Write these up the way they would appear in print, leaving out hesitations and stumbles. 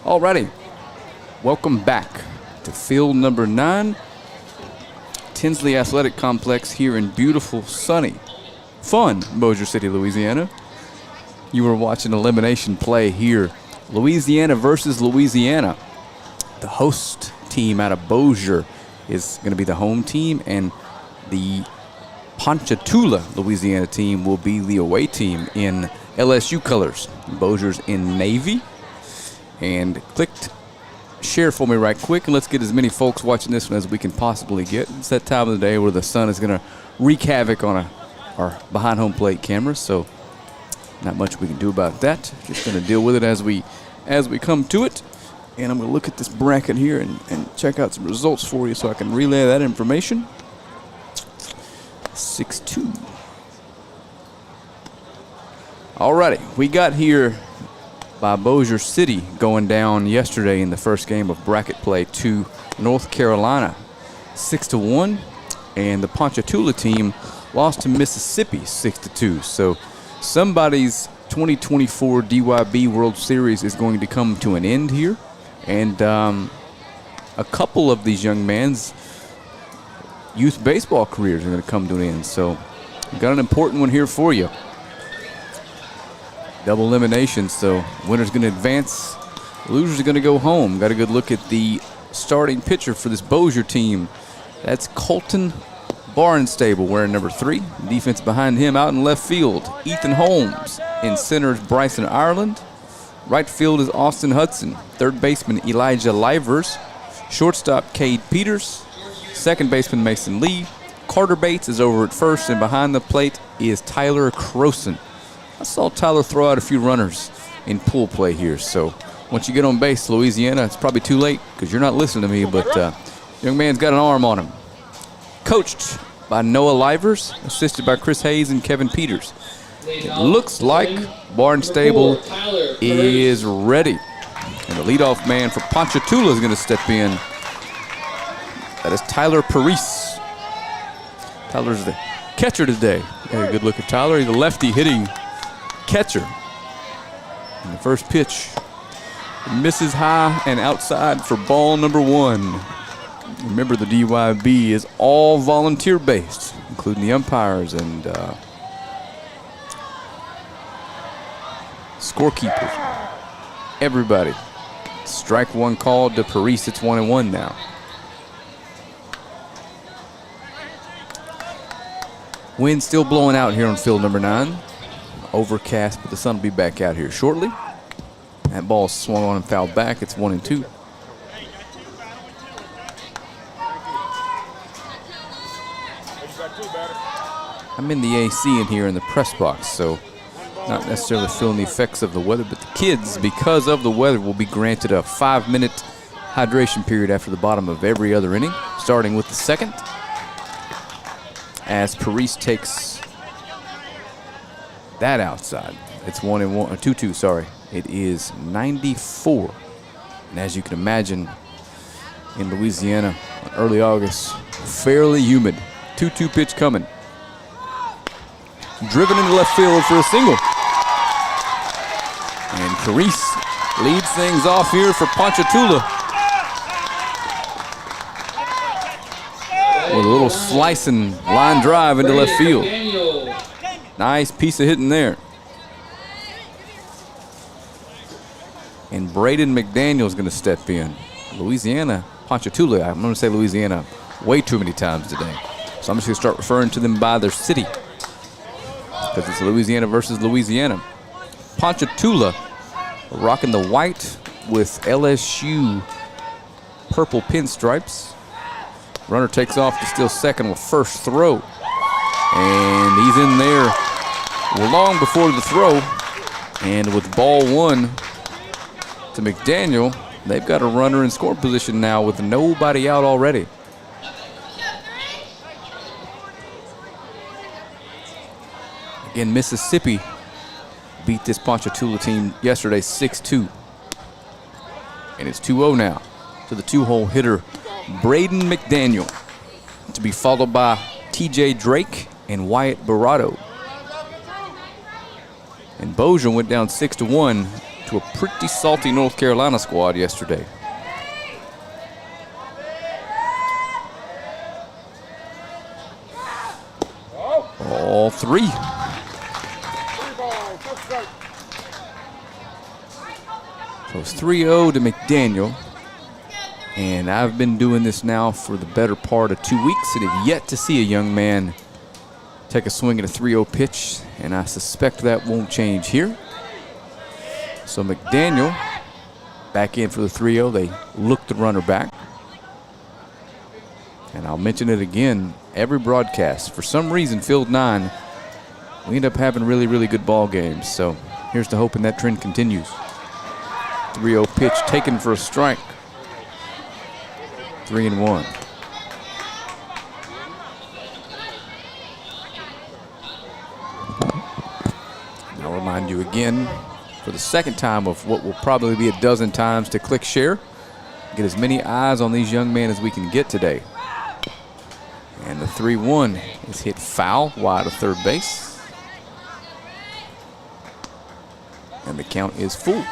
Alrighty, welcome back to field number 9, Tinsley Athletic Complex here in beautiful, sunny, fun Bossier City, Louisiana. You were watching elimination play here, Louisiana versus Louisiana. The host team out of Bossier is going to be the home team, and the Ponchatoula, Louisiana team will be the away team in LSU colors. Bossier's in navy. And clicked share for me right quick, and let's get as many folks watching this one as we can possibly get. It's that time of the day where the sun is going to wreak havoc on our behind home plate cameras, so not much we can do about that. Just going to deal with it as we come to it. And I'm going to look at this bracket here and check out some results for you so I can relay that information. 6-2. Alrighty, we got here by Bossier City going down yesterday in the first game of bracket play to North Carolina 6-1, and the Ponchatoula team lost to Mississippi 6-2. So somebody's 2024 DYB World Series is going to come to an end here, and a couple of these young men's youth baseball careers are going to come to an end. So we've got an important one here for you. Double elimination, so winner's going to advance, losers are going to go home. Got a good look at the starting pitcher for this Bossier team. That's Colton Barnstable wearing number 3. Defense behind him out in left field, Ethan Holmes. In center is Bryson Ireland. Right field is Austin Hudson. Third baseman Elijah Livers. Shortstop Cade Peters. Second baseman Mason Lee. Carter Bates is over at first, and behind the plate is Tyler Croson. I saw Tyler throw out a few runners in pool play here, so once you get on base, Louisiana, it's probably too late because you're not listening to me, but young man's got an arm on him. Coached by Noah Livers, assisted by Chris Hayes and Kevin Peters. It looks like Barnstable is ready. And the leadoff man for Ponchatoula is going to step in. That is Tyler Parise. Tyler's the catcher today. Got a good look at Tyler. He's a lefty hitting catcher. And the first pitch misses high and outside for ball number 1. Remember, the DYB is all volunteer based, including the umpires and scorekeepers. Everybody. Strike 1 called to Parise. It's 1-1 now. Wind still blowing out here on field number 9. Overcast, but the sun will be back out here shortly. That ball swung on and fouled back. It's 1-2. I'm in the AC in here in the press box, so not necessarily feeling the effects of the weather, but the kids, because of the weather, will be granted a 5-minute hydration period after the bottom of every other inning, starting with the second, as Parise takes that outside. It's 2-2, sorry. It is 94. And as you can imagine, in Louisiana, early August, fairly humid. 2-2 pitch coming. Driven into left field for a single. And Parise leads things off here for Ponchatoula with a little slicing line drive into left field. Nice piece of hitting there. And Braden McDaniel is going to step in. Louisiana, Ponchatoula. I'm going to say Louisiana way too many times today. So I'm just going to start referring to them by their city, because it's Louisiana versus Louisiana. Ponchatoula rocking the white with LSU purple pinstripes. Runner takes off to steal second with first throw. And he's in there long before the throw. And with ball one to McDaniel, they've got a runner in scoring position now with nobody out already. Again, Mississippi beat this Ponchatoula team yesterday 6-2. And it's 2-0 now to the two-hole hitter, Braden McDaniel, to be followed by TJ Drake and Wyatt Barato. And Bossier went down 6-1 to a pretty salty North Carolina squad yesterday. All three. So it's 3-0 to McDaniel. And I've been doing this now for the better part of 2 weeks and have yet to see a young man take a swing at a 3-0 pitch, and I suspect that won't change here. So McDaniel back in for the 3-0. They look the runner back. And I'll mention it again, every broadcast. For some reason, Field 9, we end up having really, really good ball games. So here's to hoping that trend continues. 3-0 pitch taken for a strike. 3-1. I'll remind you again for the second time of what will probably be a dozen times to click share. Get as many eyes on these young men as we can get today. And the 3-1 is hit foul wide of third base. And the count is full.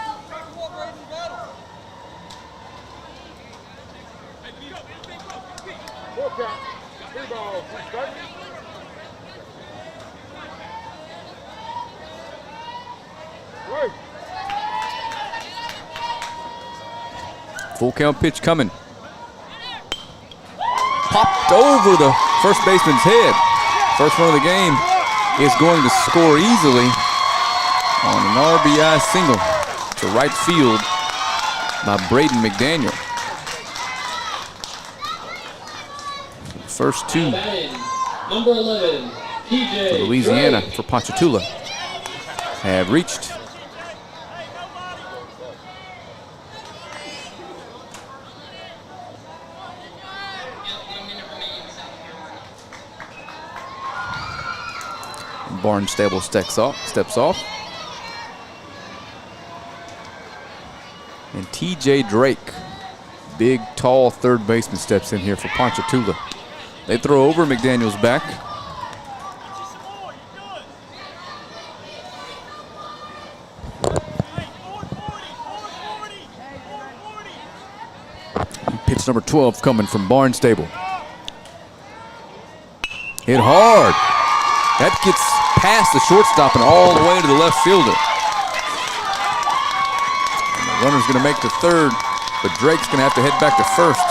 Full count pitch coming. Popped over the first baseman's head. First run of the game is going to score easily on an RBI single to right field by Braden McDaniel. First two Number 11, for Louisiana for Ponchatoula have reached. Barnstable steps off. And TJ Drake, big, tall third baseman, steps in here for Ponchatoula. They throw over McDaniel's back. Pitch number 12 coming from Barnstable. Hit hard. That gets past the shortstop and all the way to the left fielder. And the runner's going to make to third, but Drake's going to have to head back to first.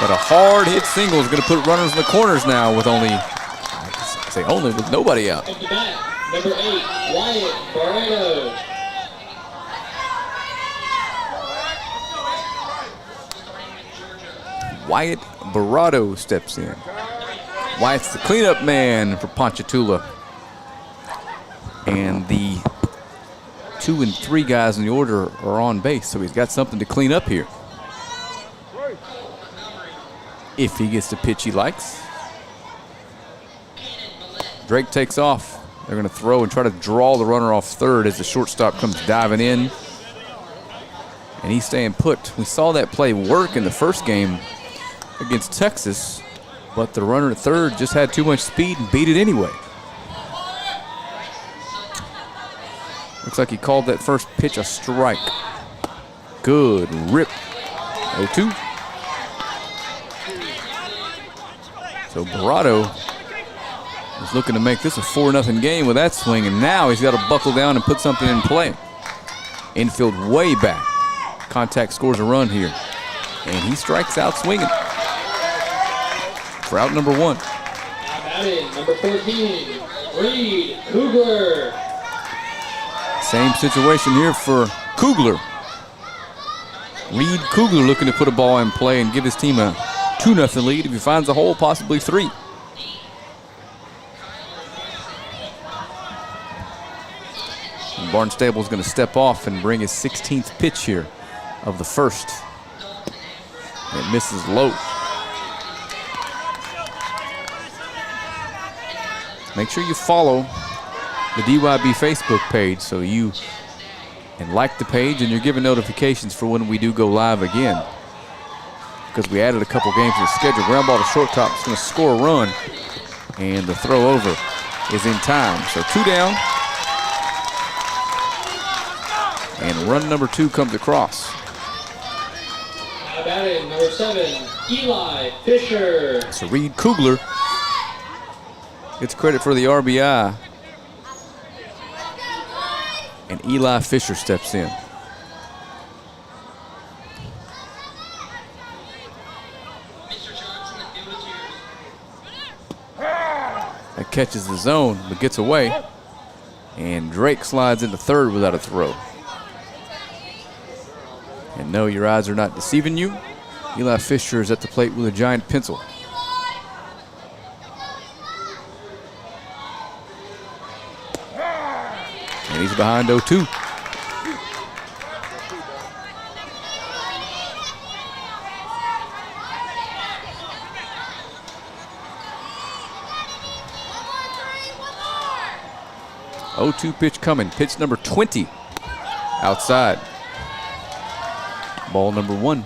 But a hard hit single is going to put runners in the corners now with only, I say only, with nobody out. At the bat, number 8, Wyatt Barato. Wyatt Barato steps in. Wyatt's the cleanup man for Ponchatoula. And the 2 and 3 guys in the order are on base, so he's got something to clean up here. If he gets the pitch he likes. Drake takes off. They're going to throw and try to draw the runner off third as the shortstop comes diving in. And he's staying put. We saw that play work in the first game against Texas, but the runner at third just had too much speed and beat it anyway. Looks like he called that first pitch a strike. Good rip. 0-2. So Barato is looking to make this a 4-0 game with that swing, and now he's got to buckle down and put something in play. Infield way back. Contact scores a run here, and he strikes out swinging. For out number 1. Batting, number 14, Reed Kugler. Same situation here for Kugler. Reed Kugler looking to put a ball in play and give his team a 2-0 lead. If he finds a hole, possibly 3. And Barnstable is going to step off and bring his 16th pitch here of the first. It misses low. Make sure you follow the DYB Facebook page so you and like the page, and you're given notifications for when we do go live again. Because we added a couple games to the schedule. Ground ball to shortstop is going to score a run, and the throw over is in time. So 2 down, and run number 2 comes across. Now batting number 7, Eli Fisher. So Reed Kugler gets credit for the RBI, and Eli Fisher steps in. That catches the zone, but gets away. And Drake slides into third without a throw. And no, your eyes are not deceiving you. Eli Fisher is at the plate with a giant pencil. And he's behind 0-2. Pitch coming. Pitch number 20. Outside. Ball number 1.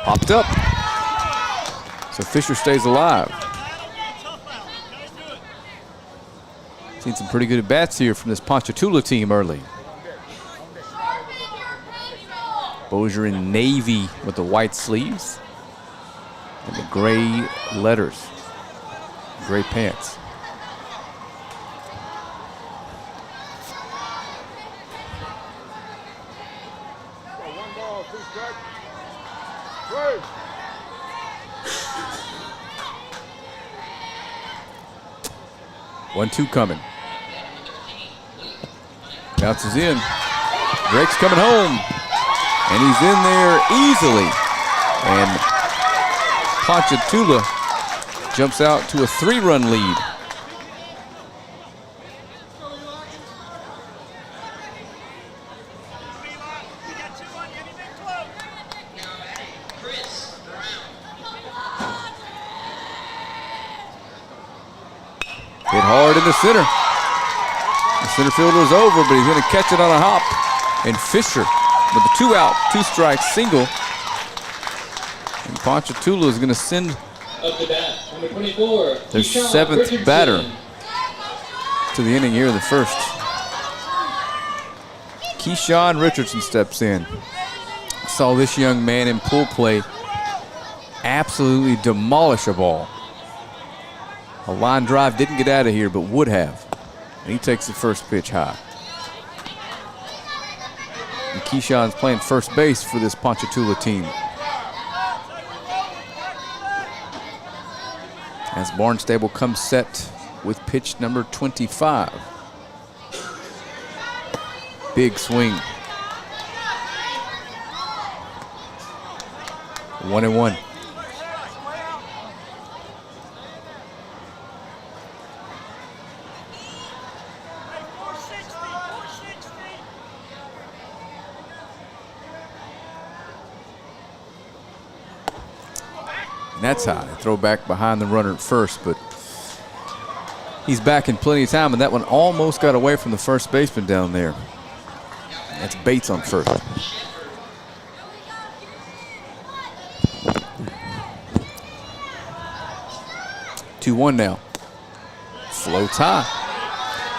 Popped up. So Fisher stays alive. Seen some pretty good at-bats here from this Ponchatoula team early. Bossier in navy with the white sleeves and the gray letters, gray pants. One-two coming. Bounces in. Drake's coming home. And he's in there easily. And Ponchatoula jumps out to a 3-run lead. Hit hard in the center. The center fielder is over, but he's going to catch it on a hop. And Fisher with the 2-out, 2-strike single. And Ponchatoula is going to send up to bat, number 24, their 7th batter to the inning here in the first. Keyshawn Richardson steps in. Saw this young man in pull play absolutely demolish a ball. A line drive didn't get out of here, but would have. And he takes the first pitch high. And Keyshawn's playing first base for this Ponchatoula team. As Barnstable comes set with pitch number 25. Big swing. 1-1. And that's high. Throw back behind the runner at first, but he's back in plenty of time, and that one almost got away from the first baseman down there. That's Bates on first. Two 2-1 now. Floats high.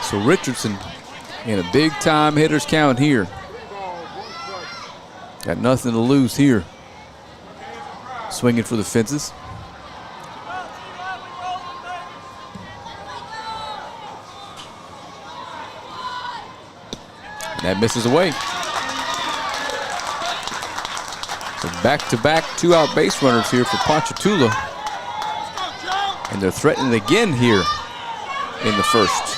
So Richardson in a big time hitter's count here. Got nothing to lose here. Swinging for the fences. That misses away. So back-to-back 2-out base runners here for Ponchatoula. And they're threatening again here in the first.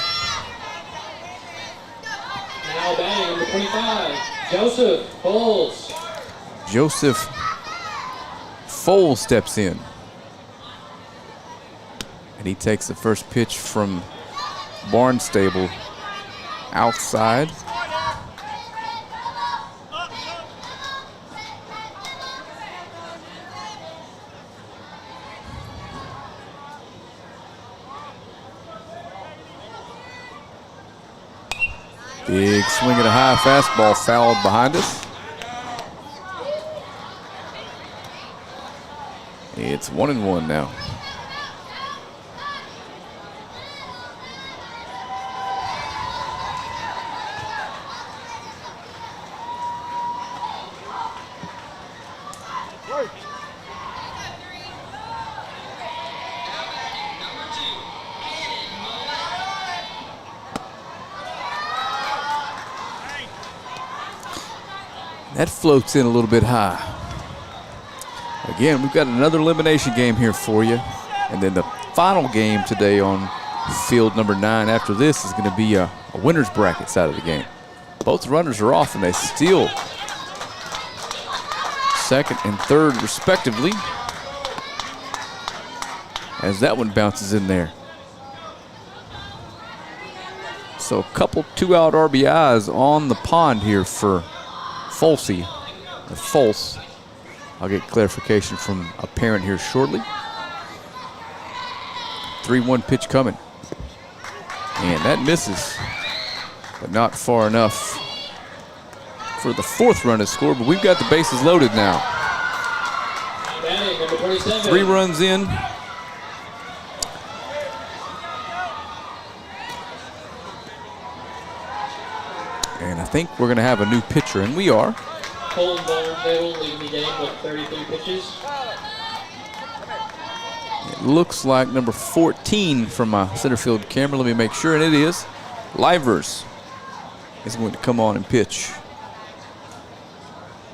Now batting number 25, Joseph Foles. Joseph Foles steps in. And he takes the first pitch from Barnstable outside. Big swing at a high fastball fouled behind us. It's 1-1 now. That floats in a little bit high. Again, we've got another elimination game here for you. And then the final game today on field number 9 after this is going to be a winner's bracket side of the game. Both runners are off and they steal second and third respectively as that one bounces in there. So a couple 2-out RBIs on the pond here for Folsey, or False. I'll get clarification from a parent here shortly. 3-1 pitch coming. And that misses, but not far enough for the fourth run to score, but we've got the bases loaded now. Batting number 27. 3 runs in. And I think we're going to have a new pitcher, and we are. Colton Barnstable leading the game with 33 pitches. It looks like number 14 from my center field camera. Let me make sure, and it is. Livers is going to come on and pitch.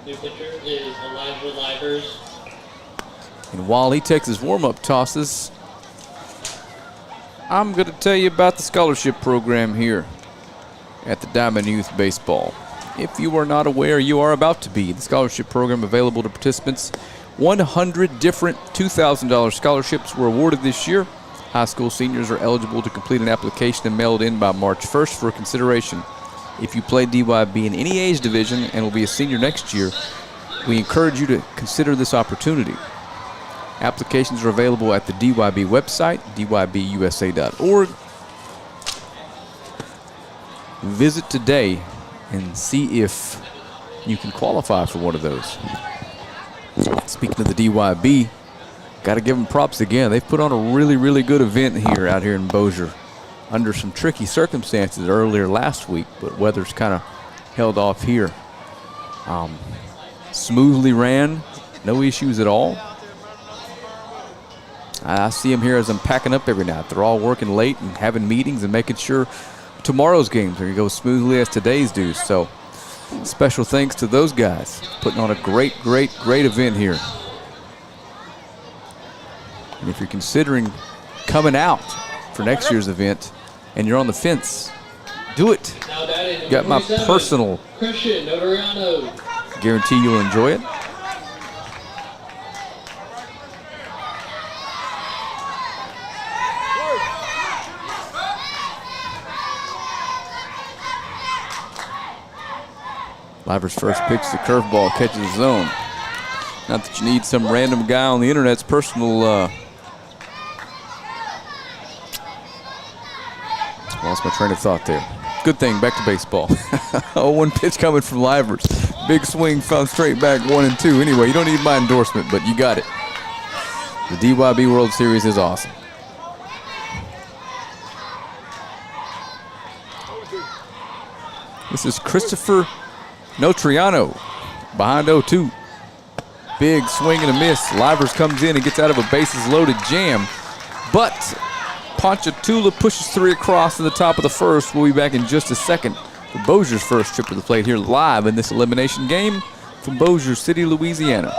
New pitcher is Elijah Livers. And while he takes his warm-up tosses, I'm going to tell you about the scholarship program here at the Diamond Youth Baseball. If you are not aware, you are about to be. The scholarship program available to participants. 100 different $2,000 scholarships were awarded this year. High school seniors are eligible to complete an application and mail it in by March 1st for consideration. If you play DYB in any age division and will be a senior next year, we encourage you to consider this opportunity. Applications are available at the DYB website, dybusa.org. Visit today and see if you can qualify for one of those. Speaking of the DYB, got to give them props again. They've put on a really, really good event here out here in Bossier under some tricky circumstances earlier last week, but weather's kind of held off here. Smoothly ran, no issues at all. I see them here as I'm packing up every night. They're all working late and having meetings and making sure tomorrow's games are going to go as smoothly as today's do. So special thanks to those guys putting on a great, great, great event here. And if you're considering coming out for next year's event and you're on the fence, do it. Now batting Got my 27, personal Christian Notariano. guarantee you'll enjoy it. Livers' first pitch, the curveball catches the zone. Not that you need some random guy on the internet's personal. Lost my train of thought there. Good thing, back to baseball. 0-1 pitch coming from Livers. Big swing, found straight back 1-2. Anyway, you don't need my endorsement, but you got it. The DYB World Series is awesome. This is Christopher Notriano behind 0-2. Big swing and a miss. Livers comes in and gets out of a bases loaded jam. But Ponchatoula pushes 3 across to the top of the first. We'll be back in just a second for Bossier's first trip to the plate here live in this elimination game from Bossier City, Louisiana.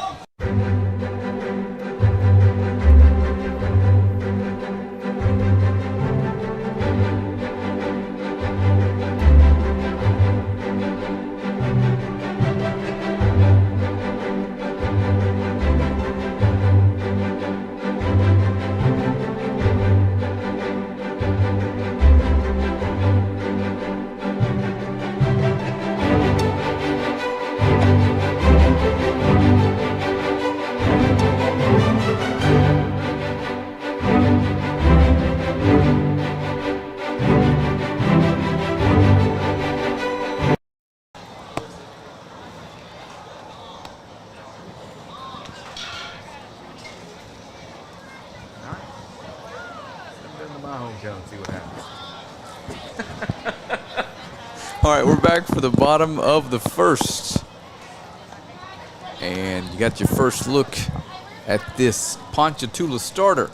All right, we're back for the bottom of the first. And you got your first look at this Ponchatoula starter.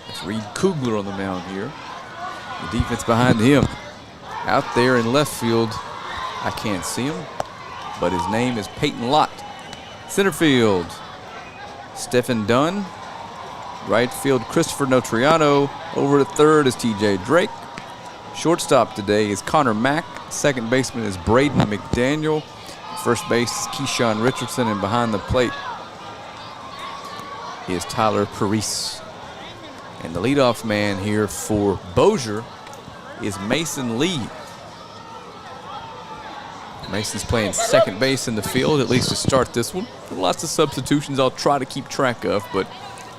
That's Reed Kugler on the mound here. The defense behind him. Out there in left field, I can't see him, but his name is Peyton Lott. Center field, Stephen Dunn. Right field, Christopher Notriano. Over to third is TJ Drake. Shortstop today is Connor Mack. Second baseman is Braden McDaniel. First base is Keyshawn Richardson, and behind the plate is Tyler Parise. And the leadoff man here for Bossier is Mason Lee. Mason's playing second base in the field, at least to start this one. Lots of substitutions I'll try to keep track of, but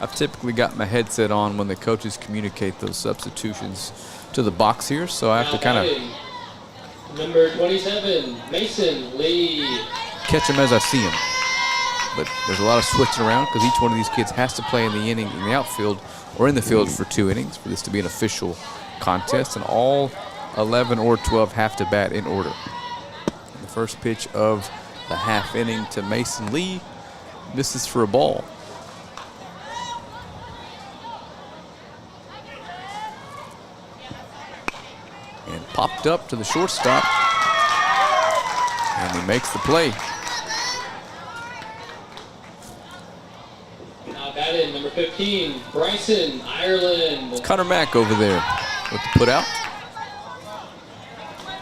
I've typically got my headset on when the coaches communicate those substitutions to the box here, so I have to kind of number 27, Mason Lee. Catch him as I see him. But there's a lot of switching around because each one of these kids has to play in the inning in the outfield or in the field for 2 innings for this to be an official contest, and all 11 or 12 have to bat in order. And the first pitch of the half inning to Mason Lee misses for a ball. And popped up to the shortstop, and he makes the play. Now batting, number 15, Bryson Ireland. It's Connor Mack over there with the put out.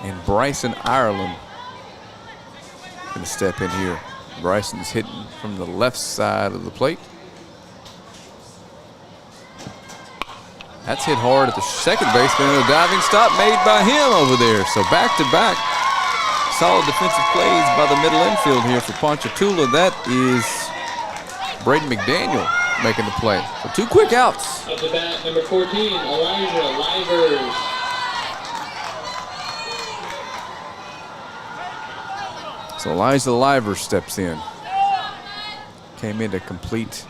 And Bryson Ireland going to step in here. Bryson's hitting from the left side of the plate. That's hit hard at the second baseman, and a diving stop made by him over there. So back-to-back solid defensive plays by the middle infield here for Ponchatoula. That is Braden McDaniel making the play. So 2 quick outs. Up the bat, number 14, Elijah Livers. So Elijah Livers steps in. Came in to complete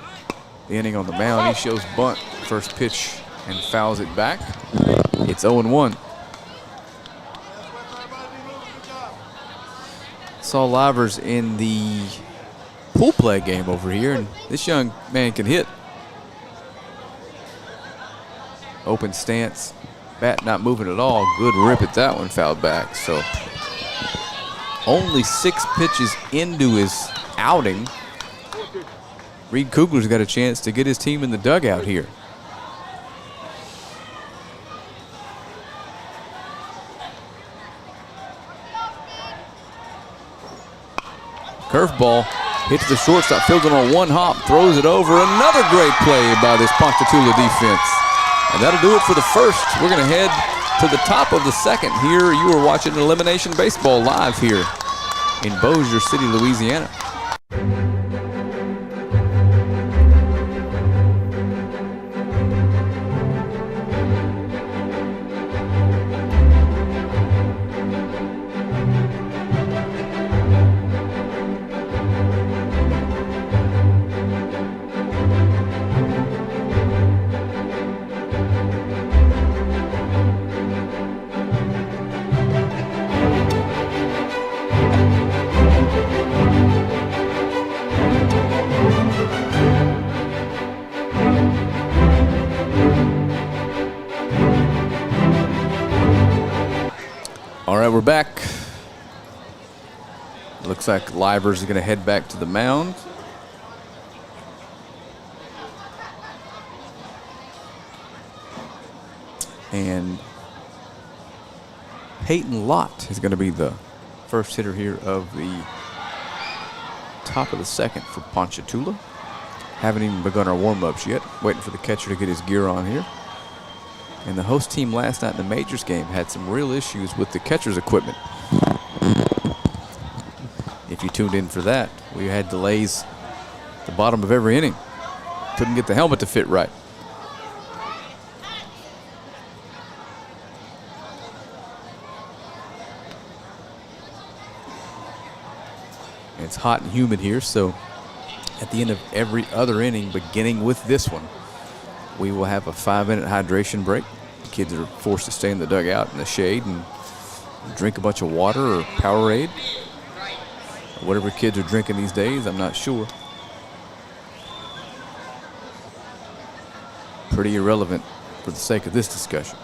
the inning on the mound. He shows bunt, first pitch, and fouls it back. It's 0-1. Saw Livers in the pool play game over here, and this young man can hit. Open stance, bat not moving at all. Good rip at that one, fouled back. So only 6 pitches into his outing. Reed Kugler's got a chance to get his team in the dugout here. Curveball hit to the shortstop, fields it on 1 hop, throws it over. Another great play by this Ponchatoula defense. And that'll do it for the first. We're going to head to the top of the second here. You are watching Elimination Baseball live here in Bossier City, Louisiana. All right, we're back. Looks like Livers is going to head back to the mound. And Peyton Lott is going to be the first hitter here of the top of the second for Ponchatoula. Haven't even begun our warm-ups yet. Waiting for the catcher to get his gear on here. And the host team last night in the Majors game had some real issues with the catcher's equipment. If you tuned in for that, we had delays at the bottom of every inning. Couldn't get the helmet to fit right. It's hot and humid here, so at the end of every other inning, beginning with this one, we will have a 5-minute hydration break. The kids are forced to stay in the dugout in the shade and drink a bunch of water or Powerade. Whatever kids are drinking these days, I'm not sure. Pretty irrelevant for the sake of this discussion.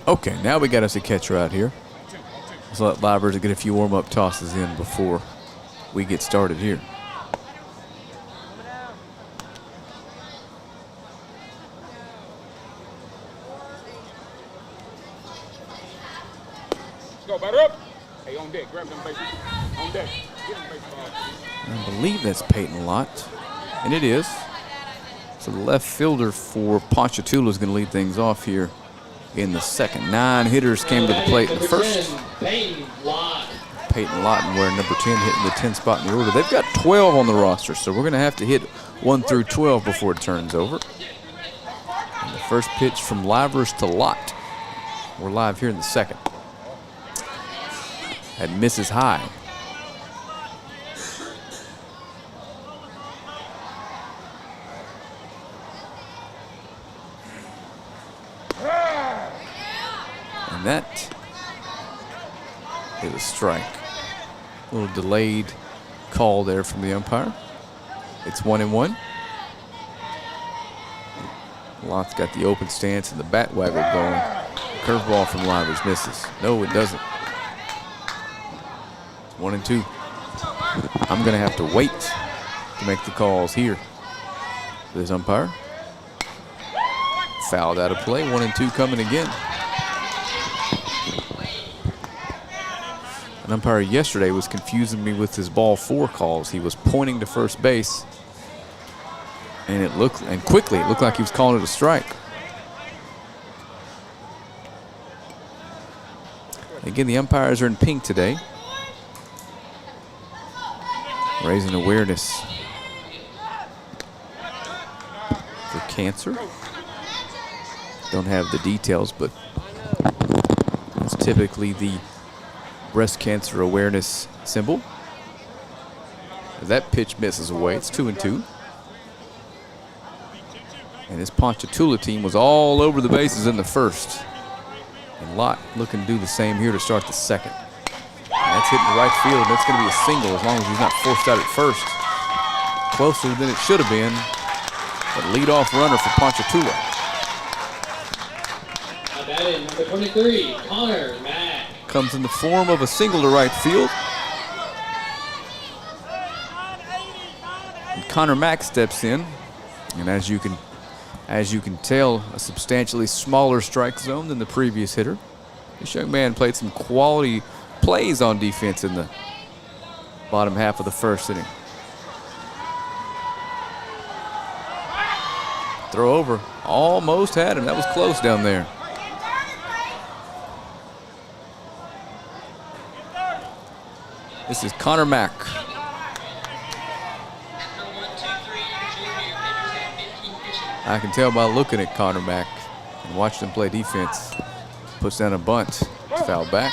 Okay, now we got us a catcher out here. Let's let Livers get a few warm-up tosses in before we get started here. Go, batter up. Hey, on deck, grab them bases. On deck, get them baseball. I believe that's Peyton Lott, and it is. So the left fielder for Ponchatoula is going to lead things off here in the second. 9 hitters came to the plate in the first. Peyton Lott. Peyton Lawton wearing number 10, hitting the 10 spot in the order. They've got 12 on the roster, so we're going to have to hit 1 through 12 before it turns over. And the first pitch from Livers to Lott. We're live here in the second. That misses high. And that is a strike. A little delayed call there from the umpire. It's 1-1. Lott's got the open stance and the bat waggle going. Curveball from Livers misses. No, it doesn't. It's 1-2. I'm going to have to wait to make the calls here. This umpire. Fouled out of play. 1-2 coming again. An umpire yesterday was confusing me with his ball 4 calls. He was pointing to first base, and quickly it looked like he was calling it a strike. Again, the umpires are in pink today, raising awareness for cancer. Don't have the details, but it's typically the breast cancer awareness symbol. That pitch misses away. It's 2-2. And this Ponchatoula team was all over the bases in the first. And Lott looking to do the same here to start the second. And that's hitting the right field, and it's going to be a single as long as he's not forced out at first. Closer than it should have been. But leadoff runner for Ponchatoula. Batting number 23, Connor Mack. Comes in the form of a single to right field. And Connor Mack steps in, and as you can tell, a substantially smaller strike zone than the previous hitter. This young man played some quality plays on defense in the bottom half of the first inning. Throw over, almost had him. That was close down there. This is Connor Mack. I can tell by looking at Connor Mack and watching him play defense. Puts down a bunt, foul back.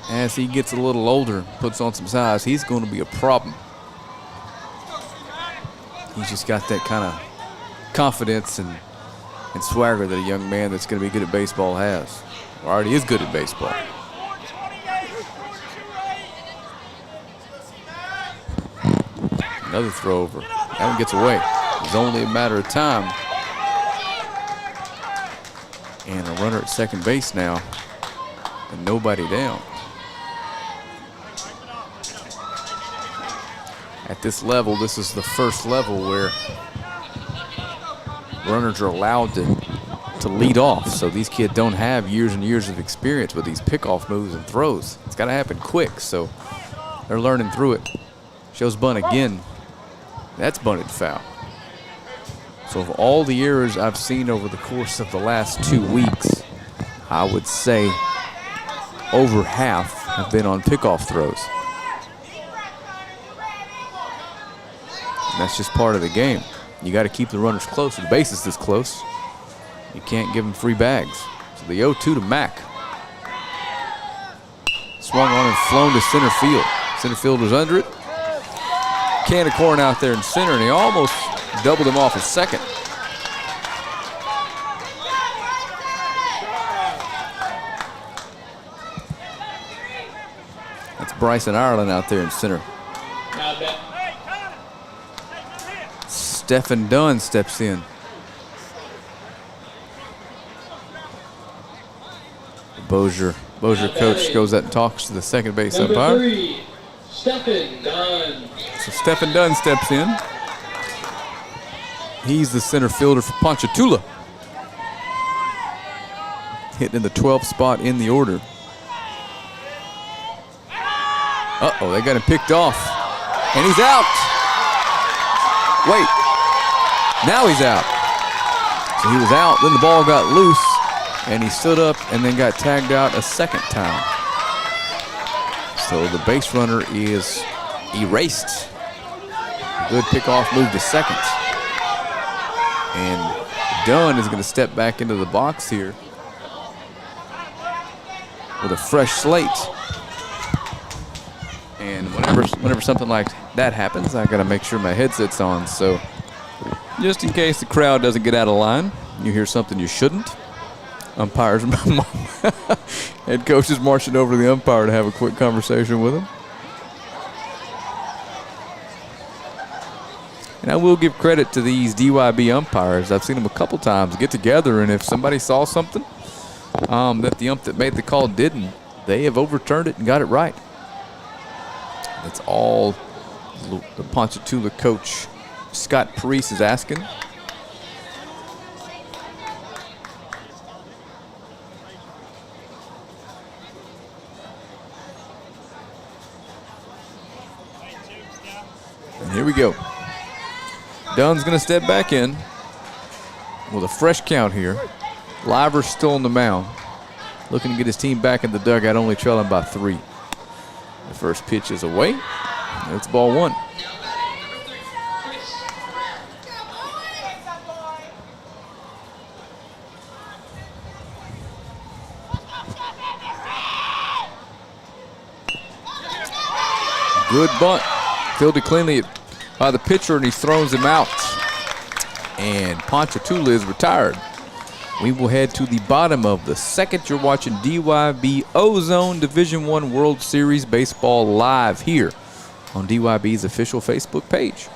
As he gets a little older, puts on some size, he's going to be a problem. He's just got that kind of confidence and swagger that a young man that's going to be good at baseball has, or already is good at baseball. Another throw over. That one gets away. It's only a matter of time. And a runner at second base now. And nobody down. At this level, this is the first level where runners are allowed to lead off. So these kids don't have years and years of experience with these pickoff moves and throws. It's got to happen quick. So they're learning through it. Shows bunt again. That's bunted foul. So of all the errors I've seen over the course of the last 2 weeks, I would say over half have been on pickoff throws. And that's just part of the game. You got to keep the runners close. The base is this close. You can't give them free bags. So the 0-2 to Mack. Swung on and flown to center field. Center fielder's under it. Can of corn out there in center, and he almost doubled him off at second. That's Bryson Ireland out there in center. Stephen Dunn steps in. The Bossier coach goes out and talks to the second base umpire. Number 3, Stephen Dunn. So Stephen Dunn steps in. He's the center fielder for Ponchatoula. Hitting in the 12th spot in the order. Uh-oh, they got him picked off. And he's out. Wait. Now he's out. So he was out, then the ball got loose, and he stood up and then got tagged out a second time. So the base runner is erased. Good pickoff move to second. And Dunn is going to step back into the box here with a fresh slate. And whenever something like that happens, I got to make sure my headset's on. So just in case the crowd doesn't get out of line, you hear something you shouldn't. Umpires, head coach is marching over to the umpire to have a quick conversation with him. And I will give credit to these DYB umpires. I've seen them a couple times get together, and if somebody saw something that the ump that made the call didn't, they have overturned it and got it right. That's all the Ponchatoula coach, Scott Parise, is asking. And here we go. Dunn's going to step back in with a fresh count here. Liver's still on the mound, looking to get his team back in the dugout, only trailing by 3. The first pitch is away. It's ball 1. Good bunt. Fielded cleanly by the pitcher, and he throws him out. And Ponchatoula is retired. We will head to the bottom of the second. You're watching DYB Ozone Division I World Series Baseball live here on DYB's official Facebook page.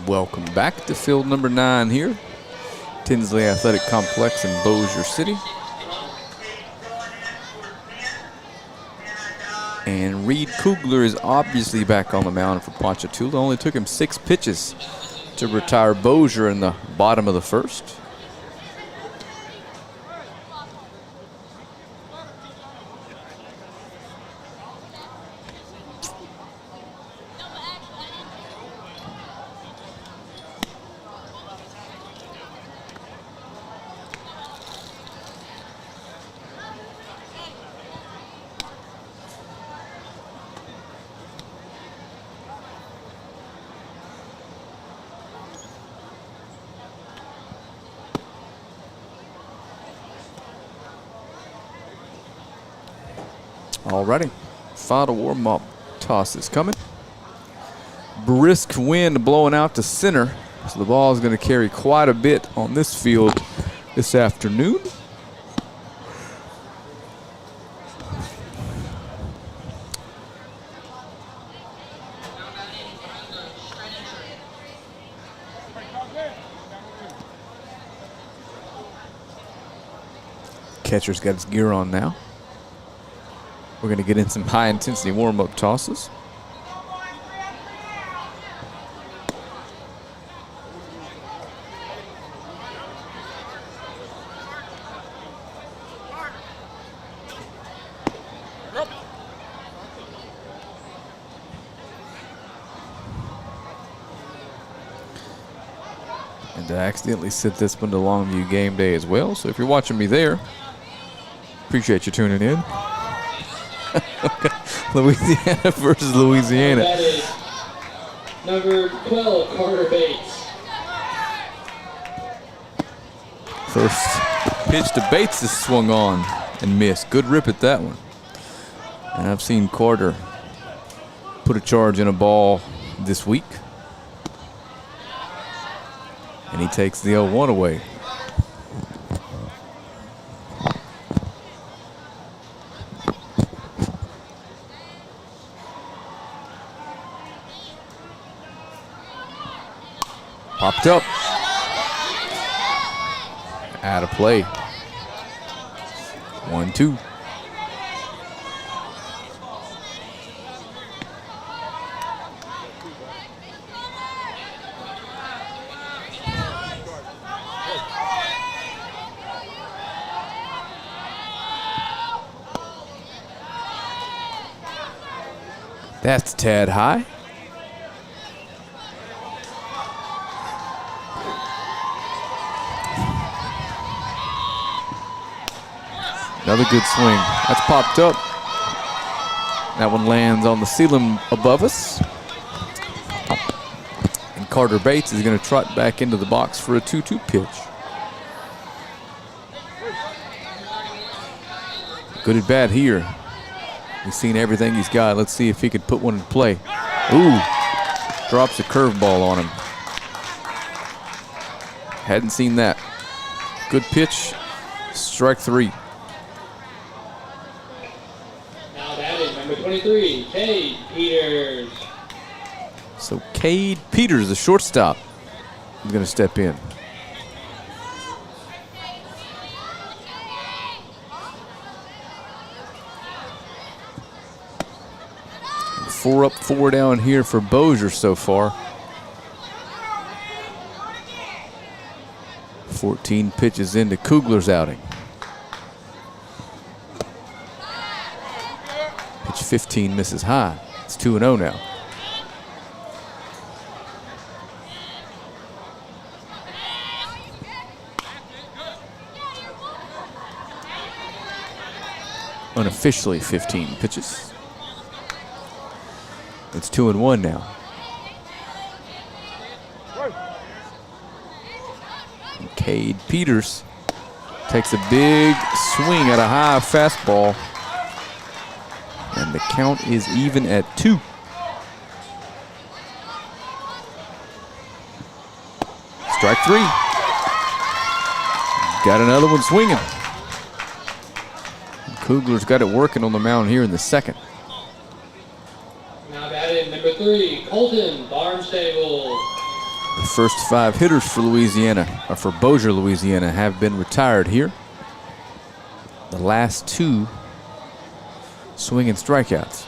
Welcome back to field number 9 here, Tinsley Athletic Complex in Bossier City. And Reed Kugler is obviously back on the mound for Ponchatoula. Only took him 6 pitches to retire Bossier in the bottom of the first. Alrighty, final warm-up toss is coming. Brisk wind blowing out to center, so the ball is going to carry quite a bit on this field this afternoon. Catcher's got his gear on now. We're going to get in some high-intensity warm-up tosses. And I accidentally set this one to Longview game day as well. So if you're watching me there, appreciate you tuning in. Louisiana versus Louisiana. That is number 12, Carter Bates. First pitch to Bates is swung on and missed. Good rip at that one. And I've seen Carter put a charge in a ball this week. And he takes the 0-1 away. Popped up. Out of play. 1-2. That's a tad high. Another good swing. That's popped up. That one lands on the ceiling above us. And Carter Bates is going to trot back into the box for a 2-2 pitch. Good at bat here. We've seen everything he's got. Let's see if he could put one in play. Ooh, drops a curveball on him. Hadn't seen that. Good pitch, strike 3. Now batting, number 23, Cade Peters. So Cade Peters, the shortstop, is going to step in. Four up, 4 down here for Bossier so far. 14 pitches into Kugler's outing. Pitch 15 misses high. It's 2-0 now. Unofficially 15 pitches. It's 2-1 now. And Cade Peters takes a big swing at a high fastball. And the count is even at 2. Strike 3. Got another one swinging. Kugler's got it working on the mound here in the second. Now batting, number 3, Colton Barnstable. The first 5 hitters for Louisiana, or for Bossier, Louisiana, have been retired here. The last 2 swinging strikeouts.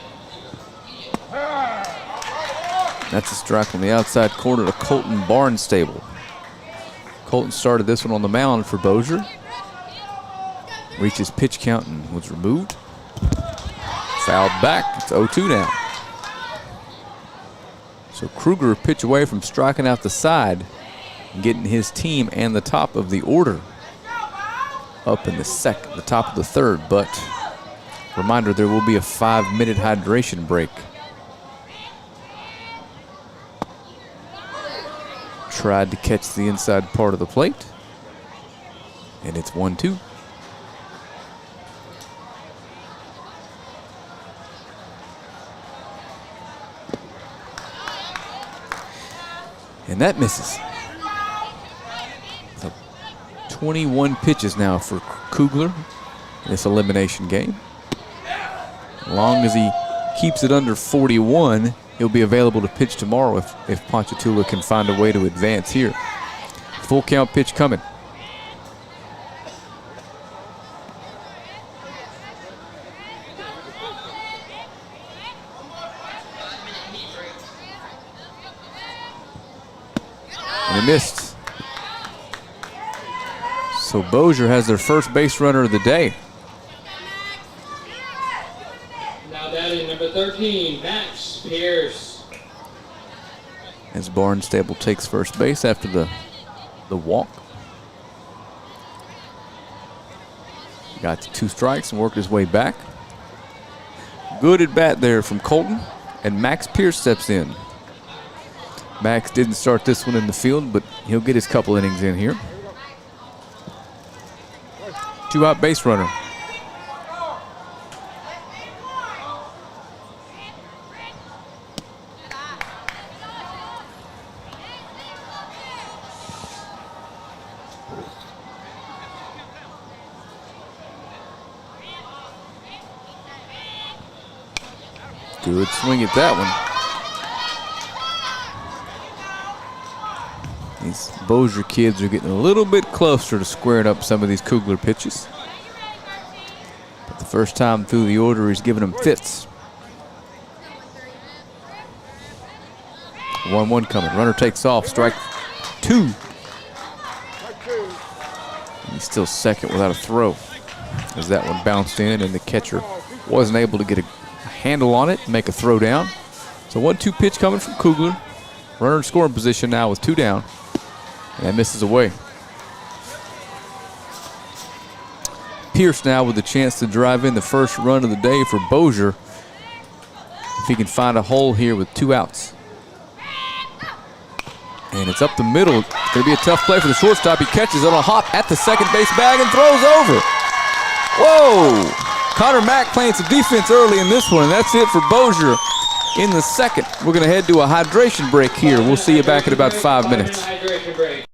That's a strike on the outside corner to Colton Barnstable. Colton started this one on the mound for Bossier. Reached his pitch count and was removed. Fouled back. It's 0-2 now. So Kruger a pitch away from striking out the side and getting his team and the top of the order up in the top of the third. But reminder, there will be a 5-minute hydration break. Tried to catch the inside part of the plate. And it's 1-2. And that misses. So 21 pitches now for Kugler in this elimination game. As long as he keeps it under 41, he'll be available to pitch tomorrow if Ponchatoula can find a way to advance here. Full count pitch coming. They missed. So Bossier has their first base runner of the day. Now batting number 13, Max Pierce. As Barnstable takes first base after the walk. Got to 2 strikes and worked his way back. Good at bat there from Colton, and Max Pierce steps in. Max didn't start this one in the field, but he'll get his couple innings in here. 2-out base runner. Good swing at that one. These Bossier kids are getting a little bit closer to squaring up some of these Kugler pitches. But the first time through the order, he's giving them fits. 1-1 coming. Runner takes off. Strike 2. And he's still second without a throw, as that one bounced in and the catcher wasn't able to get a handle on it and make a throw down. So 1-2 pitch coming from Kugler. Runner in scoring position now with 2 down. And that misses away. Pierce now with a chance to drive in the first run of the day for Bossier, if he can find a hole here with 2 outs. And it's up the middle. It's going to be a tough play for the shortstop. He catches it on a hop at the second base bag and throws over. Whoa! Connor Mack playing some defense early in this one, and that's it for Bossier in the second. We're going to head to a hydration break here. We'll see you back in about 5 minutes. Hydration break.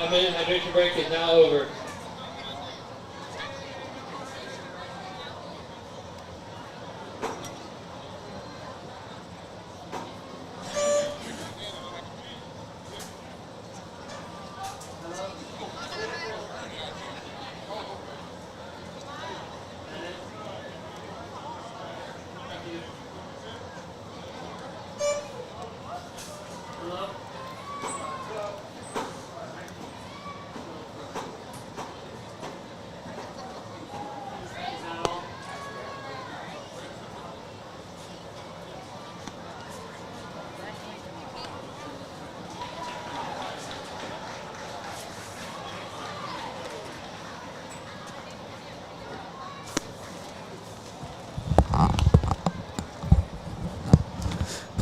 5-minute hydration break is now over.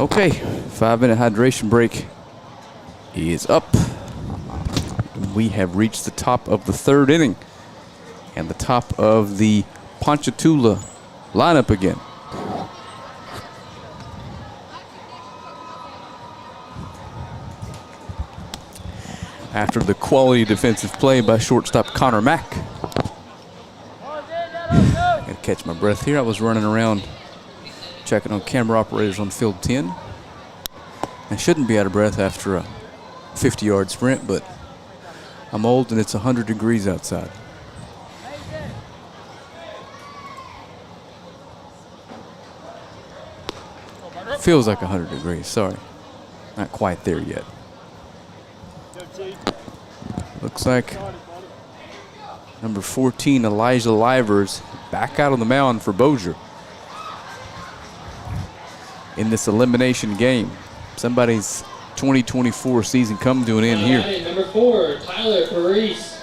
Okay, 5-minute hydration break is up. We have reached the top of the third inning and the top of the Ponchatoula lineup again. After the quality defensive play by shortstop Connor Mack. Gotta catch my breath here. I was running around checking on camera operators on field 10. I shouldn't be out of breath after a 50-yard sprint, but I'm old and it's 100 degrees outside. Feels like 100 degrees, sorry. Not quite there yet. Looks like number 14, Elijah Livers, back out on the mound for Bossier in this elimination game. Somebody's 2024 season come to an end here. Number 4, Tyler Parise.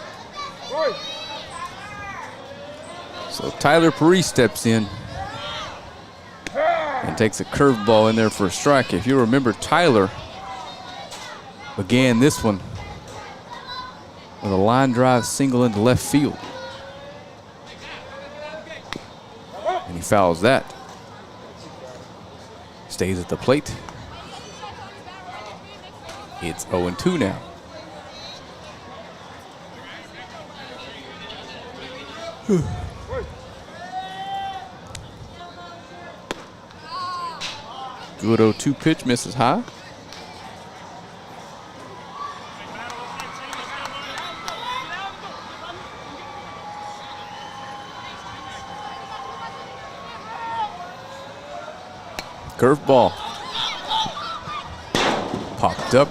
So Tyler Parise steps in and takes a curveball in there for a strike. If you remember, Tyler began this one with a line drive single into left field. And he fouls that. Stays at the plate. It's 0-2 now. Good 0-2 pitch, misses high. Curveball. Popped up.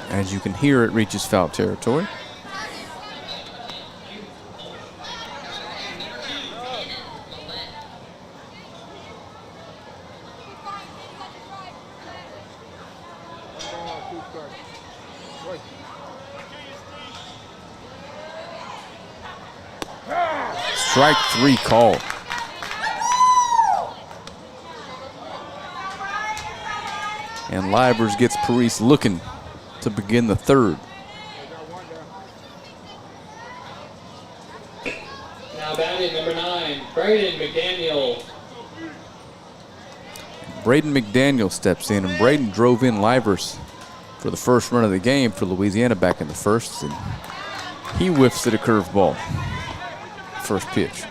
As you can hear, it reaches foul territory. Strike 3 call. And Livers gets Parise looking to begin the third. Now batting number 9, Braden McDaniel. Braden McDaniel steps in, and Braden drove in Livers for the first run of the game for Louisiana back in the first, and he whiffs at a curveball. First pitch.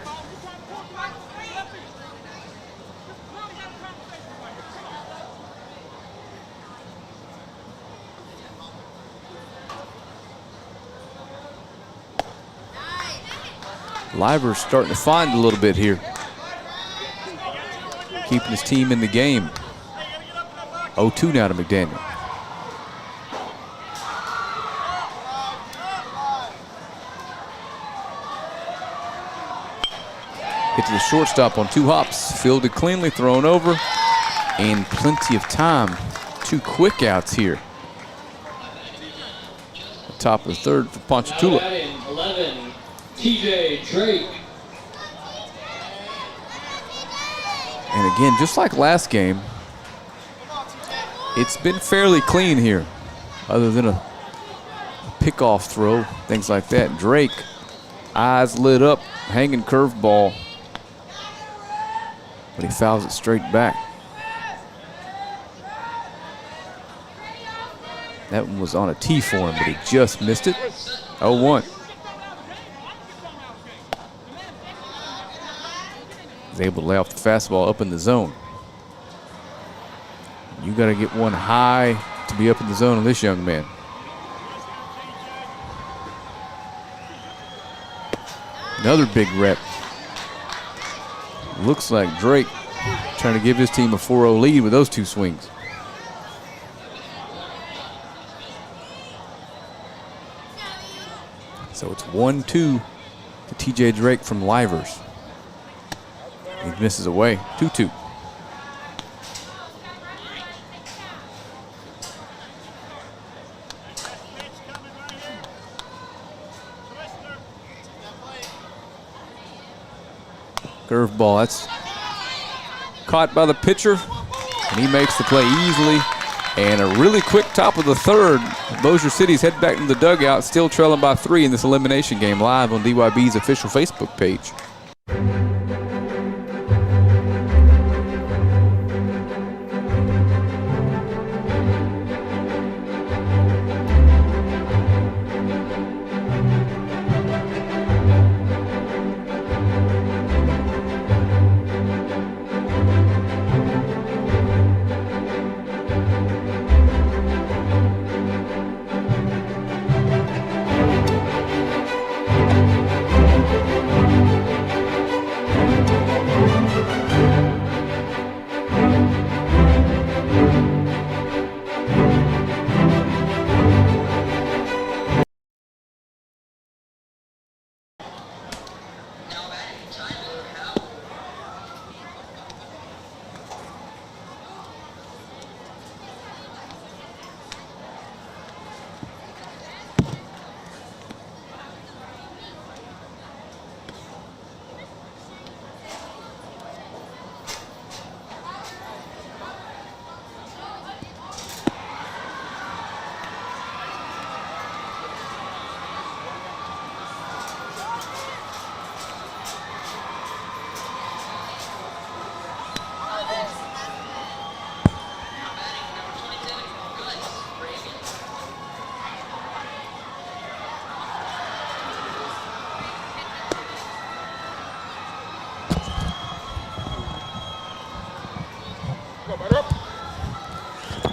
Livers starting to find a little bit here. Keeping his team in the game. 0-2 now to McDaniel. Hit to the shortstop on 2 hops. Fielded cleanly, thrown over. And plenty of time. 2 quick outs here. Top of the third for Ponchatoula. 11, TJ Drake. And again, just like last game, it's been fairly clean here, other than a pickoff throw, things like that. Drake, eyes lit up, hanging curveball, but he fouls it straight back. That one was on a tee for him, but he just missed it. 0-1. He's able to lay off the fastball up in the zone. You got to get one high to be up in the zone on this young man. Another big rep. Looks like Drake trying to give his team a 4-0 lead with those two swings. So it's 1-2 to TJ Drake from Livers. He misses away. 2-2. Curveball, that's caught by the pitcher, and he makes the play easily. And a really quick top of the third. Bossier City's head back to the dugout, still trailing by 3 in this elimination game, live on DYB's official Facebook page.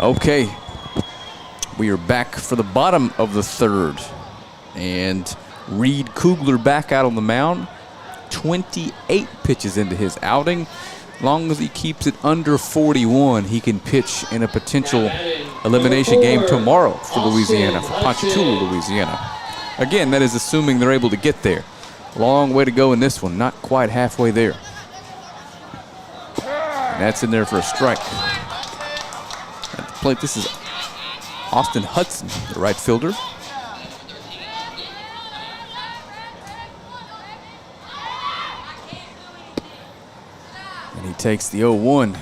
Okay, we are back for the bottom of the third. And Reed Kugler back out on the mound. 28 pitches into his outing. Long as he keeps it under 41, he can pitch in a potential elimination game tomorrow for Louisiana, for Ponchatoula, Louisiana. Again, that is assuming they're able to get there. Long way to go in this one, not quite halfway there. And that's in there for a strike. At the plate, this is Austin Hudson, the right fielder. And he takes the 0-1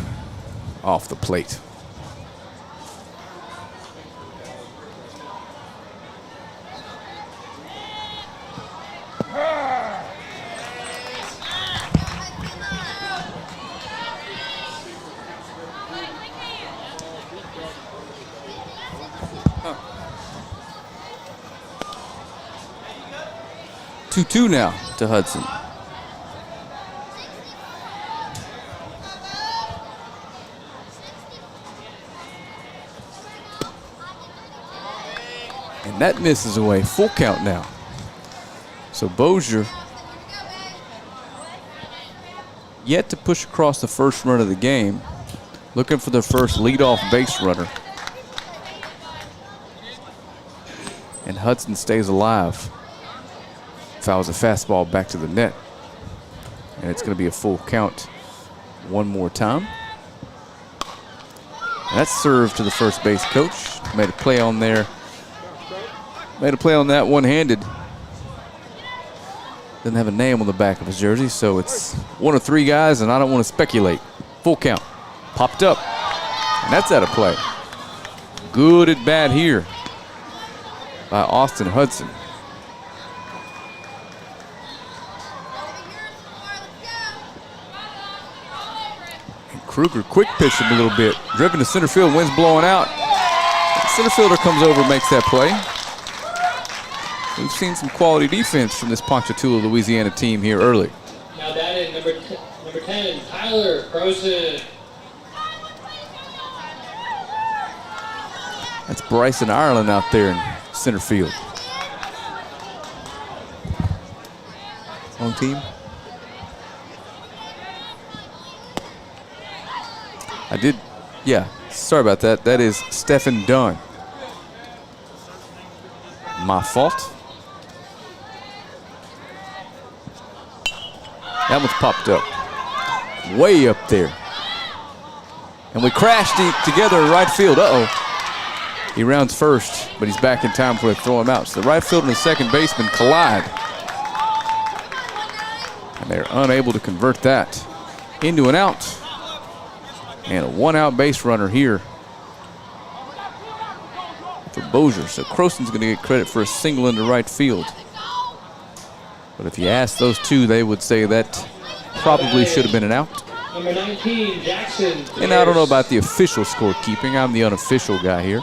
off the plate. Huh. 2-2 now to Hudson. And that misses away. Full count now. So Bossier yet to push across the first run of the game. Looking for the first leadoff base runner. And Hudson stays alive. Fouls a fastball back to the net. And it's going to be a full count one more time. And that's served to the first base coach. Made a play on there. Made a play on that one-handed. Doesn't have a name on the back of his jersey, so it's one of three guys, and I don't want to speculate. Full count. Popped up. And that's out of play. Good at bat here by Austin Hudson. And Kruger quick pitched him a little bit. Driven to center field, wind's blowing out. Center fielder comes over and makes that play. We've seen some quality defense from this Ponchatoula, Louisiana team here early. Now batting number 10, Tyler Croson. That's Bryson Ireland out there in center field. Home team. Sorry about that. That is Stephen Dunn. My fault. That one's popped up. Way up there. And we crashed together in right field. Uh-oh. He rounds first, but he's back in time before they throw him out. So the right fielder and the second baseman collide. And they're unable to convert that into an out. And a one-out base runner here for Bossier. So Croson's going to get credit for a single into right field. But if you ask those two, they would say that probably should have been an out. Number 19, Jackson. And I don't know about the official scorekeeping. I'm the unofficial guy here.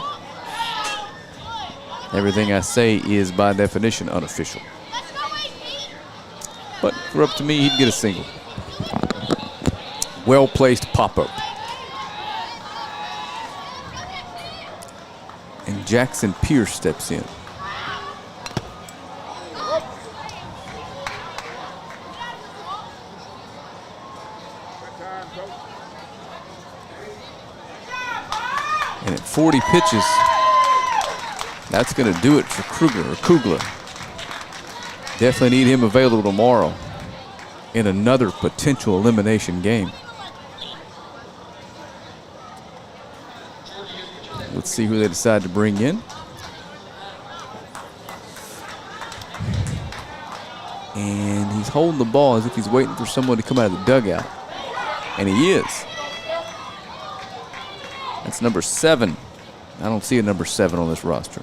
Everything I say is by definition unofficial. But if it were up to me, he'd get a single. Well-placed pop-up. And Jackson Pierce steps in. And at 40 pitches, that's going to do it for Kugler. Definitely need him available tomorrow in another potential elimination game. Let's see who they decide to bring in. And he's holding the ball as if he's waiting for someone to come out of the dugout. And he is. That's number 7. I don't see a number 7 on this roster.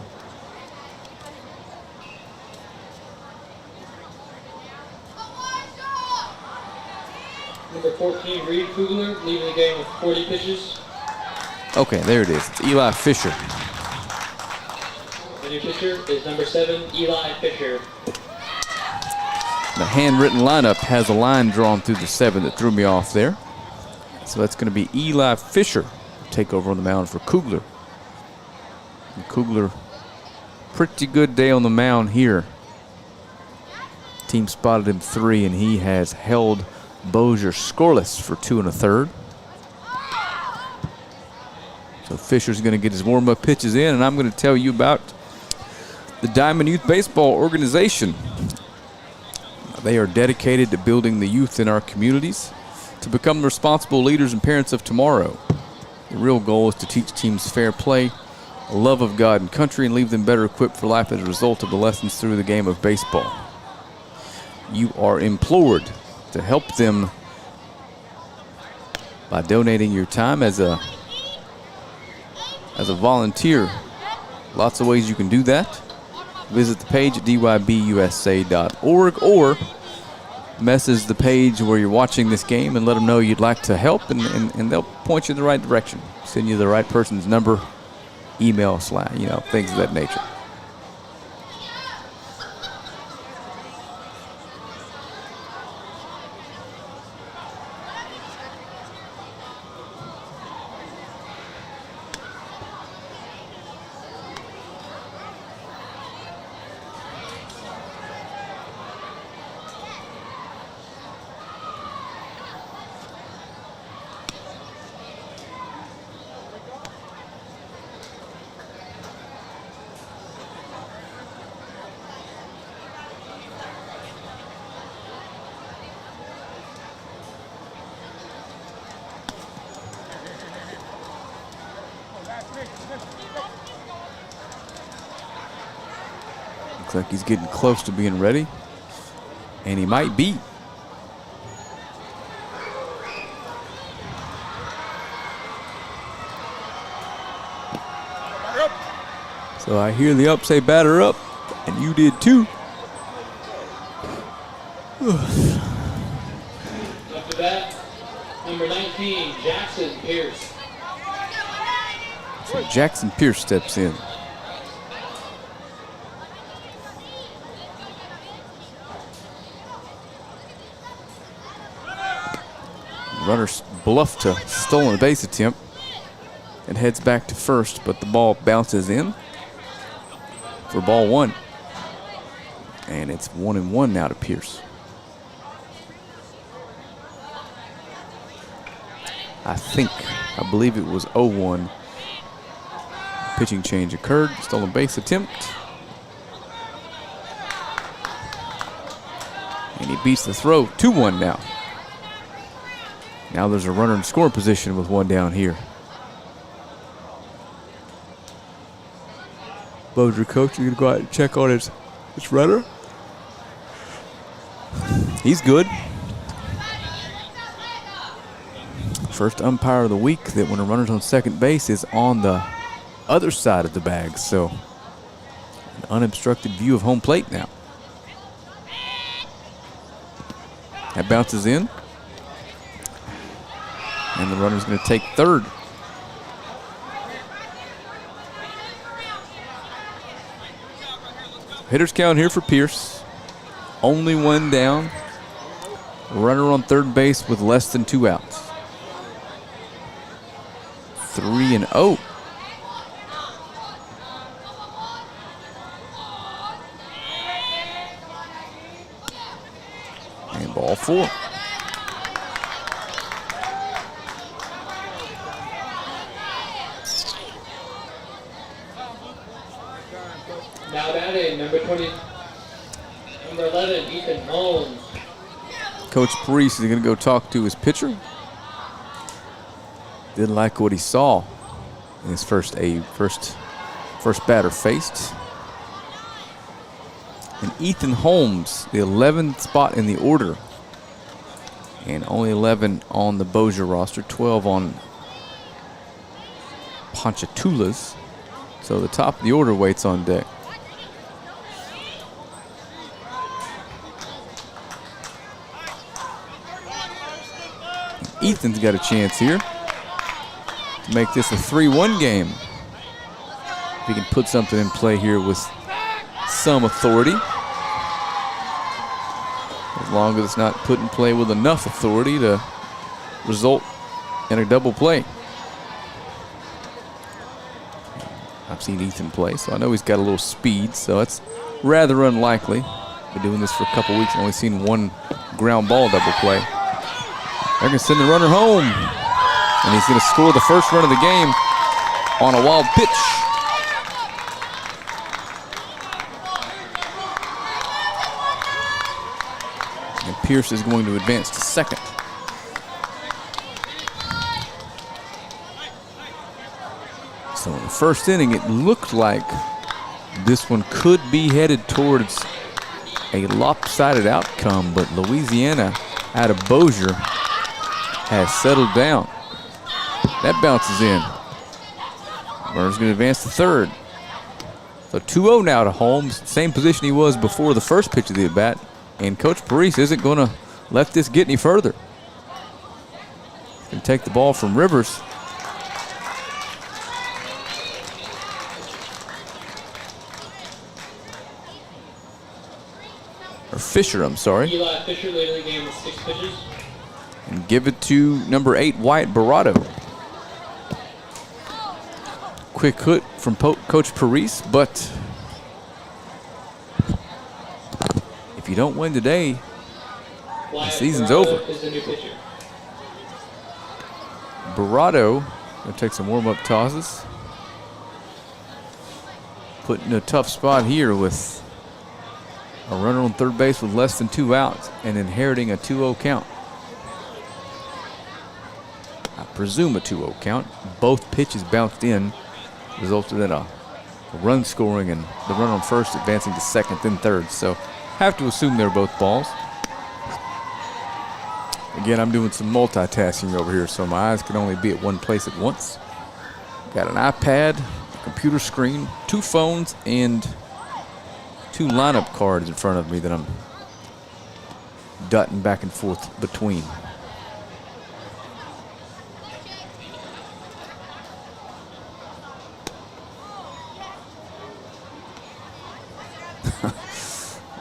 Number 14, Reed Kugler, leaving the game with 40 pitches. Okay, there it is. It's Eli Fisher. The new pitcher is number 7, Eli Fisher. The handwritten lineup has a line drawn through the 7 that threw me off there. So that's going to be Eli Fisher take over on the mound for Kugler. And Kugler, pretty good day on the mound here. Team spotted him 3, and he has held Bossier scoreless for 2 1/3. So Fisher's going to get his warm-up pitches in, and I'm going to tell you about the Diamond Youth Baseball Organization. They are dedicated to building the youth in our communities to become responsible leaders and parents of tomorrow. The real goal is to teach teams fair play, a love of God and country, and leave them better equipped for life as a result of the lessons through the game of baseball. You are implored to help them by donating your time as a volunteer. Lots of ways you can do that. Visit the page at dybusa.org or message the page where you're watching this game and let them know you'd like to help, and they'll point you in the right direction. Send you the right person's number, email, things of that nature. Looks like he's getting close to being ready, and he might be. So I hear the ump say batter up, and you did too. After that, number 19, Jackson Pierce. So Jackson Pierce steps in. Runner's bluffed to stolen base attempt. It heads back to first, but the ball bounces in for ball 1. And it's 1-1 now to Pierce. I believe it was 0-1. Pitching change occurred. Stolen base attempt. And he beats the throw. 2-1 now. Now there's a runner in scoring position with 1 down here. Bossier coach is going to go out and check on his runner. He's good. First umpire of the week that when a runner's on second base is on the other side of the bag. So an unobstructed view of home plate now. That bounces in. And the runner's going to take third. Hitter's count here for Pierce. Only 1 down. Runner on third base with less than 2 outs. 3-0. And ball 4. Now batting, number 11, Ethan Holmes. Coach Parise is going to go talk to his pitcher. Didn't like what he saw in his first batter faced. And Ethan Holmes, the 11th spot in the order. And only 11 on the Bossier roster, 12 on Ponchatoula's. So the top of the order waits on deck. Ethan's got a chance here to make this a 3-1 game. If he can put something in play here with some authority. As long as it's not put in play with enough authority to result in a double play. I've seen Ethan play, so I know he's got a little speed, so it's rather unlikely. Been doing this for a couple weeks, only seen 1 ground ball double play. They're going to send the runner home. And he's going to score the first run of the game on a wild pitch. And Pierce is going to advance to second. So in the first inning, it looked like this one could be headed towards a lopsided outcome, but Louisiana out of Bossier has settled down. That bounces in. Runner's going to advance to third. So 2-0 now to Holmes. Same position he was before the first pitch of the at-bat. And Coach Parise isn't going to let this get any further. He's going to take the ball from Rivers. Or Fisher, I'm sorry. Eli Fisher later in the game with 6 pitches. And give it to number 8, Wyatt Barrato. Quick hit from Coach Parise, but if you don't win today, the season's over. Is the new pitcher. Barrato going to take some warm-up tosses. Put in a tough spot here with a runner on third base with less than 2 outs and inheriting a 2-0 count. I presume a 2-0 count. Both pitches bounced in, resulted in a run scoring and the runner on first advancing to second, then third. So have to assume they're both balls. Again, I'm doing some multitasking over here, so my eyes can only be at one place at once. Got an iPad, a computer screen, 2 phones, and 2 lineup cards in front of me that I'm dotting back and forth between.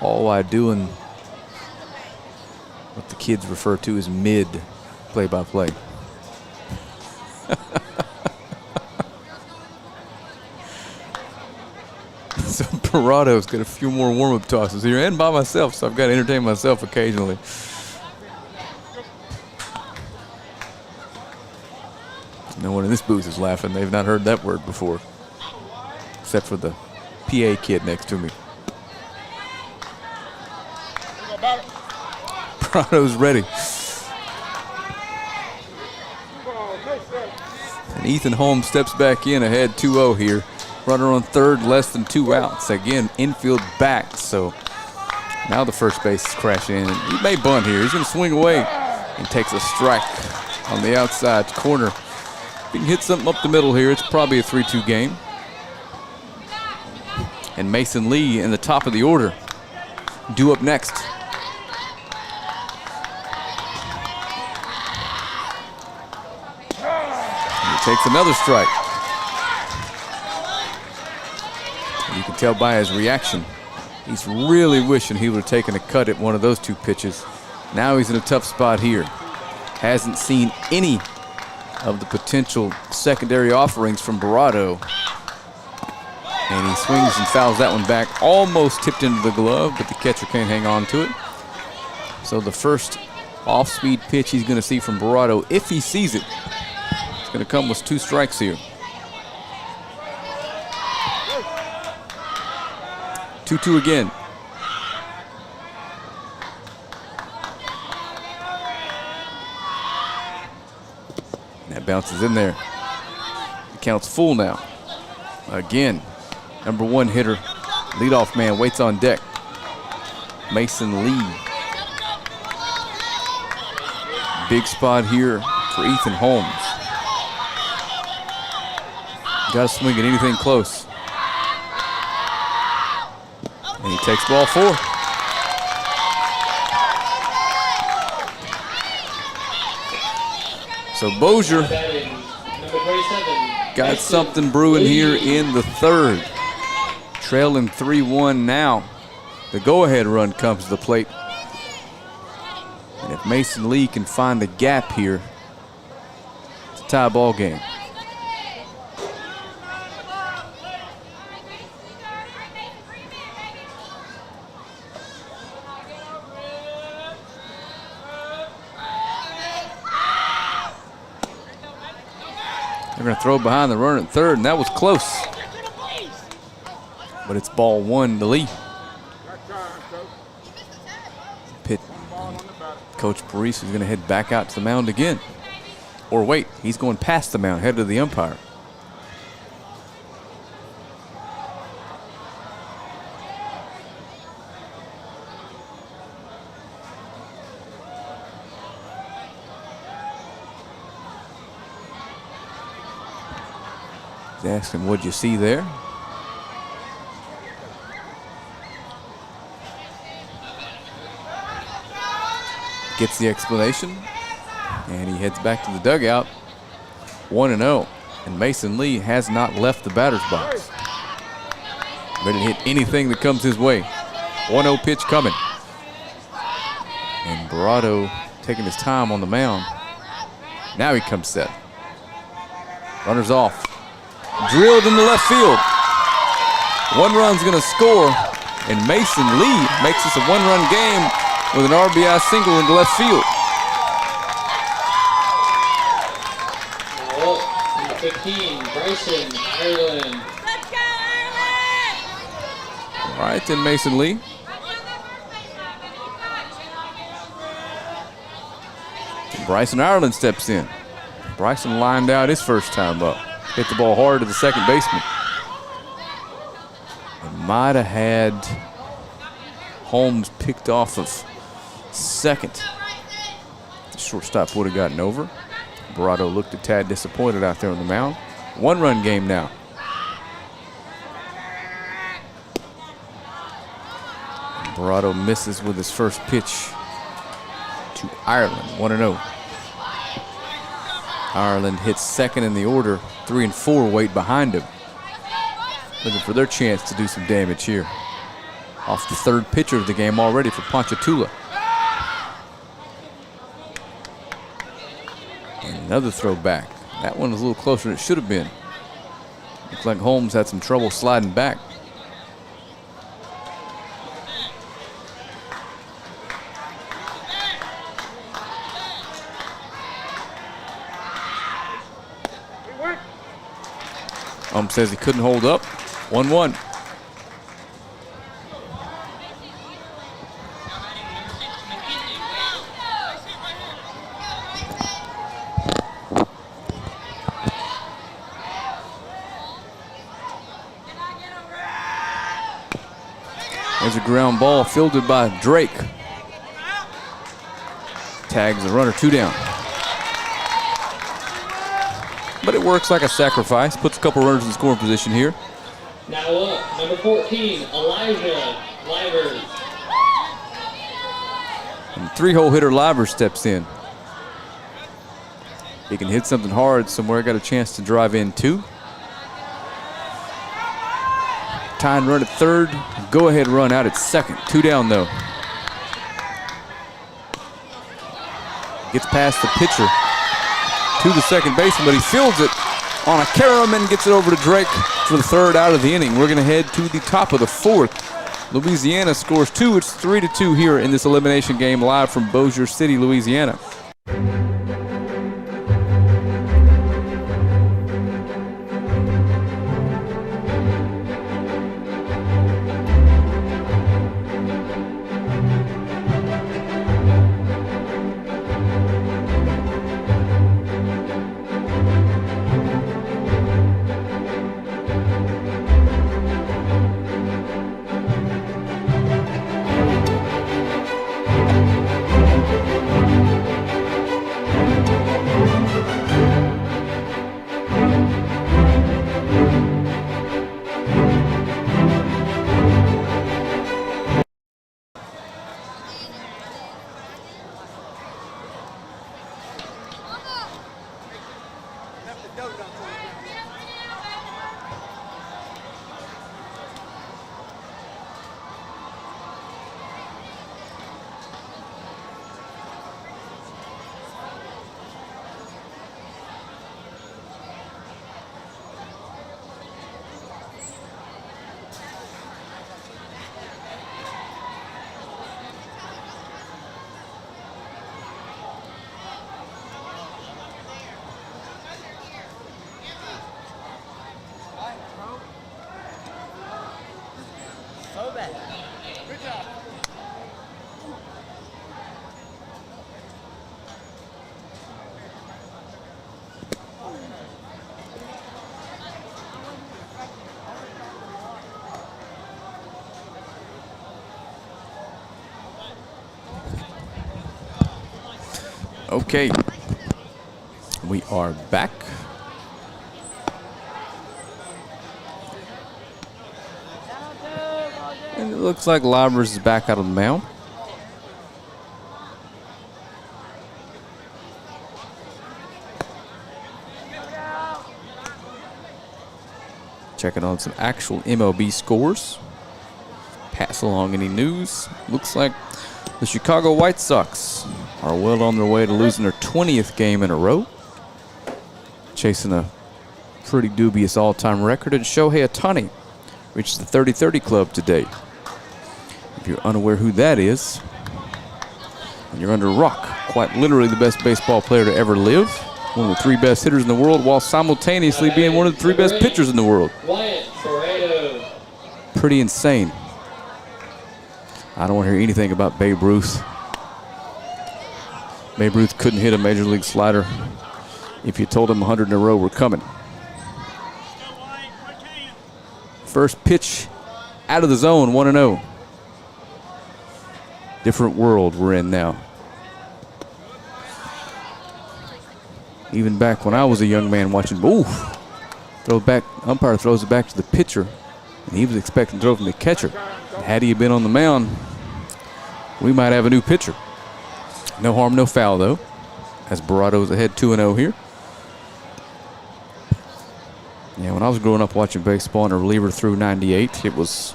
All while doing what the kids refer to as mid play-by-play. So Parado's got a few more warm-up tosses here, and by myself, so I've got to entertain myself occasionally. No one in this booth is laughing. They've not heard that word before, except for the PA kid next to me. Parado's ready. And Ethan Holmes steps back in ahead 2-0 here. Runner on third, less than 2 outs. Again, infield back, so now the first base is crashing in. He may bunt here. He's going to swing away and takes a strike on the outside corner. If he can hit something up the middle here, it's probably a 3-2 game. And Mason Lee in the top of the order, due up next. And he takes another strike. You can tell by his reaction, he's really wishing he would have taken a cut at one of those 2 pitches. Now he's in a tough spot here. Hasn't seen any of the potential secondary offerings from Barado. And he swings and fouls that one back, almost tipped into the glove, but the catcher can't hang on to it. So the first off-speed pitch he's going to see from Barado, if he sees it, it's going to come with 2 strikes here. 2-2 again. That bounces in there. The count's full now. Again, number 1 hitter, leadoff man, waits on deck. Mason Lee. Big spot here for Ethan Holmes. Got to swing at anything close. And he takes ball 4. So Bossier got something brewing here in the third. Trailing 3-1 now. The go-ahead run comes to the plate. And if Mason Lee can find the gap here, it's a tie ball game. They're going to throw behind the runner at third, and that was close. But it's ball 1 to Lee. Pitt. Coach Parise is going to head back out to the mound again. Or wait, he's going past the mound, headed to the umpire. Asked him, what'd you see there? Gets the explanation, and he heads back to the dugout. 1-0, and Mason Lee has not left the batter's box. Ready to hit anything that comes his way. 1-0 pitch coming. And Barado taking his time on the mound. Now he comes set. Runner's off. Drilled into left field. 1 run's going to score, and Mason Lee makes this a 1-run game with an RBI single into left field. Well, 15, Bryson, Ireland. Let's go, Ireland! All right, then Mason Lee. Bryson Ireland steps in. Bryson lined out his first time up. Hit the ball hard to the second baseman. And might have had Holmes picked off of second. The shortstop would have gotten over. Barado looked a tad disappointed out there on the mound. 1-run game now. Barado misses with his first pitch to Ireland. 1-0. Ireland hits second in the order. 3 and 4 wait behind him. Looking for their chance to do some damage here. off the third pitcher of the game already for Ponchatoula. Another throw back. That one was a little closer than it should have been. Looks like Holmes had some trouble sliding back. Says he couldn't hold up. 1-1. There's a ground ball fielded by Drake. Tags the runner, 2 down. But it works like a sacrifice. Puts a couple runners in scoring position here. Now up, number 14, Elijah Livers. And 3-hole hitter Livers steps in. He can hit something hard somewhere. Got a chance to drive in 2. Tying run at third. Go ahead run out at second. 2 down though. Gets past the pitcher to the second baseman, but he fields it on a carom and gets it over to Drake for the third out of the inning. We're going to head to the top of the 4th. Louisiana scores 2. It's 3-2 here in this elimination game live from Bossier City, Louisiana. Okay, we are back. And it looks like Livers is back out of the mound. Checking on some actual MLB scores. Pass along any news. Looks like the Chicago White Sox are well on their way to losing their 20th game in a row. Chasing a pretty dubious all-time record. And Shohei Ohtani reaches the 30-30 club today. If you're unaware who that is, and you're under a rock, quite literally the best baseball player to ever live. One of the 3 best hitters in the world while simultaneously being one of the 3 best pitchers in the world. Pretty insane. I don't want to hear anything about Babe Ruth. Babe Ruth couldn't hit a major league slider if you told him 100 in a row were coming. First pitch out of the zone, 1-0. Different world we're in now. Even back when I was a young man watching, throw back, umpire throws it back to the pitcher, and he was expecting to throw from the catcher. Had he been on the mound, we might have a new pitcher. No harm, no foul, though, as Barato's ahead 2-0 here. Yeah, when I was growing up watching baseball and a reliever threw 98, it was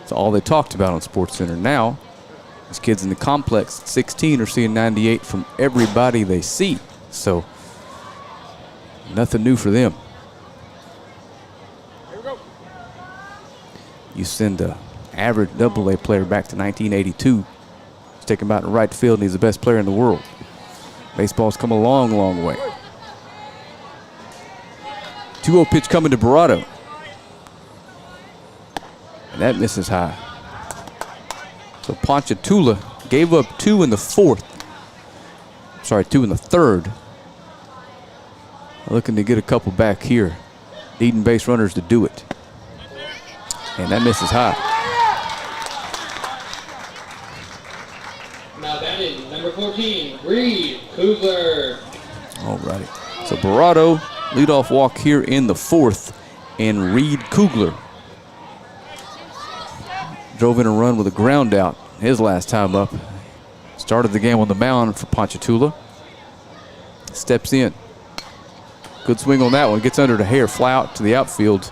It's all they talked about on SportsCenter. Now, these kids in the complex at 16 are seeing 98 from everybody they see. So, nothing new for them. Here we go. You send an average AA player back to 1982. Stick him out in right field, and he's the best player in the world. Baseball's come a long, long way. 2-0 pitch coming to Barado. And that misses high. So Ponchatoula gave up 2 in the fourth. Sorry, 2 in the third. Looking to get a couple back here. Needing base runners to do it. And that misses high. Now batting, number 14, Reed Kugler. All righty. So Barado, leadoff walk here in the fourth, and Reed Kugler drove in a run with a ground out his last time up. Started the game on the mound for Ponchatoula. Steps in. Good swing on that one. Gets under the hair, fly out to the outfield,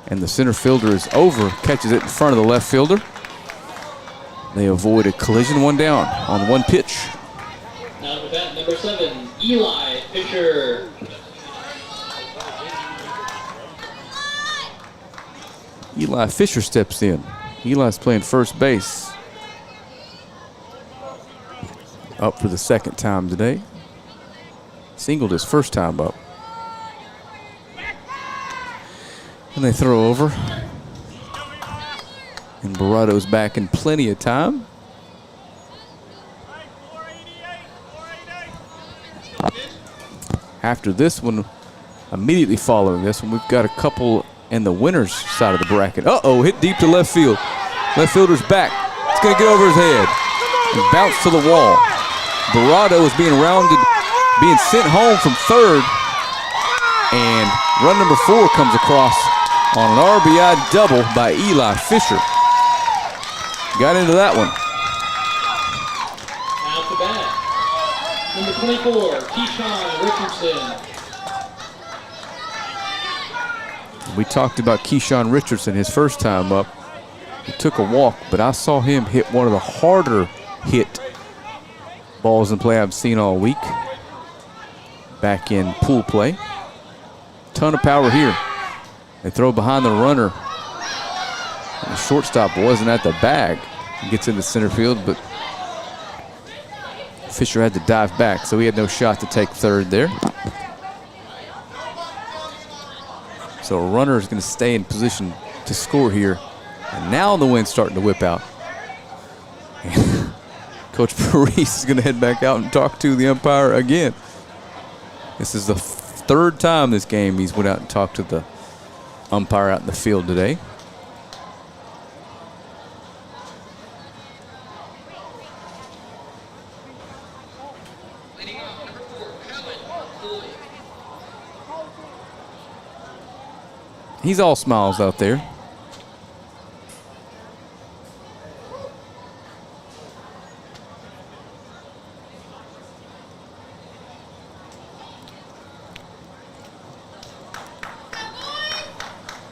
and the center fielder is over, catches it in front of the left fielder. They avoid a collision, 1 down on 1 pitch. Now with that, number 7, Eli Fisher. Eli Fisher steps in. Eli's playing first base. Up for the second time today. Singled his first time up. And they throw over. And Barado's back in plenty of time. After this one, immediately following this one, we've got a couple in the winner's side of the bracket. Uh-oh, hit deep to left field. Left fielder's back. It's going to get over his head and bounce to the wall. Barado is being rounded, being sent home from third. And run number 4 comes across on an RBI double by Eli Fisher. Got into that one. Out the bat, number 24, Keyshawn Richardson. We talked about Keyshawn Richardson his first time up. He took a walk, but I saw him hit one of the harder hit balls in play I've seen all week. Back in pool play. Ton of power here. They throw behind the runner. And the shortstop wasn't at the bag. He gets into center field, but Fisher had to dive back, so he had no shot to take third there. So a runner is going to stay in position to score here. And now the wind's starting to whip out. And Coach Paris is going to head back out and talk to the umpire again. This is the third time this game he's went out and talked to the umpire out in the field today. He's all smiles out there.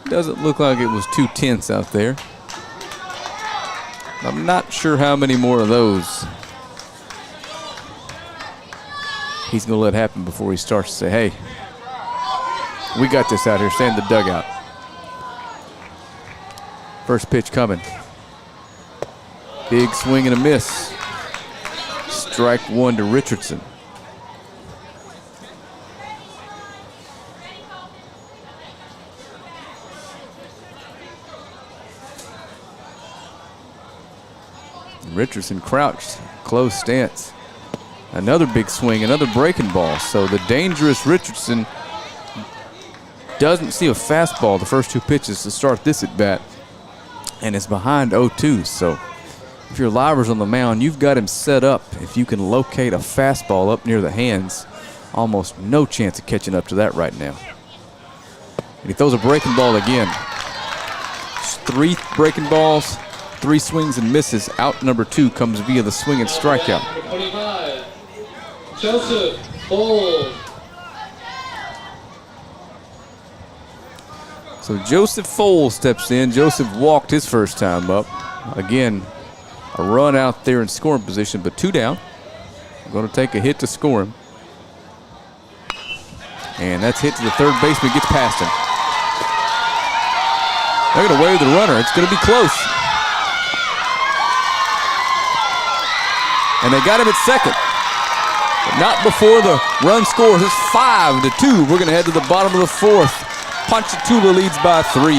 Doesn't look like it was too tense out there. I'm not sure how many more of those he's going to let happen before he starts to say, hey, we got this out here. Stay in the dugout. First pitch coming. Big swing and a miss. Strike 1 to Richardson. Richardson crouched, close stance. Another big swing, another breaking ball. So the dangerous Richardson doesn't see a fastball the first 2 pitches to start this at bat. And it's behind 0-2. So if you're Livers on the mound, you've got him set up. If you can locate a fastball up near the hands, almost no chance of catching up to that right now. And he throws a breaking ball again. 3 breaking balls, 3 swings and misses. Out number 2 comes via the swing and strikeout. Number 25, Joseph Bull. So Joseph Foles steps in. Joseph walked his first time up. Again, a run out there in scoring position, but 2 down. Going to take a hit to score him. And that's hit to the third baseman, gets past him. They're going to wave the runner. It's going to be close. And they got him at second. But not before the run scores. It's 5-2. We're going to head to the bottom of the fourth. Ponchatoula leads by 3.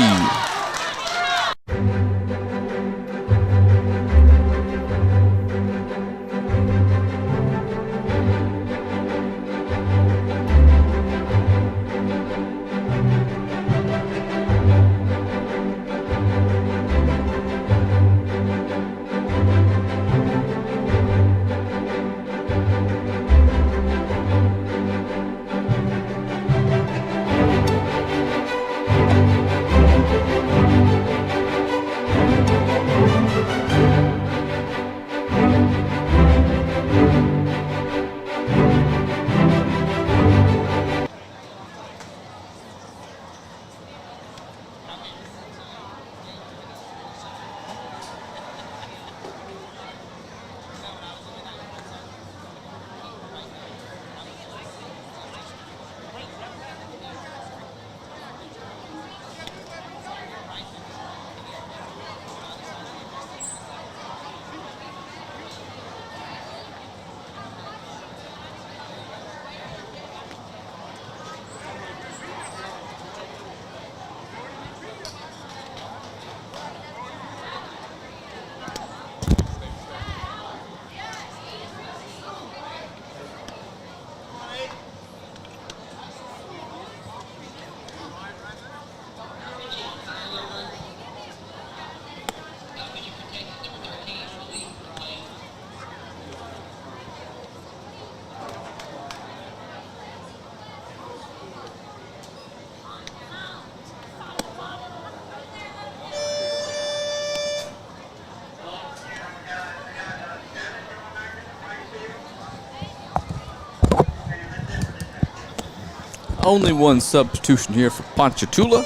Only one substitution here for Ponchatoula.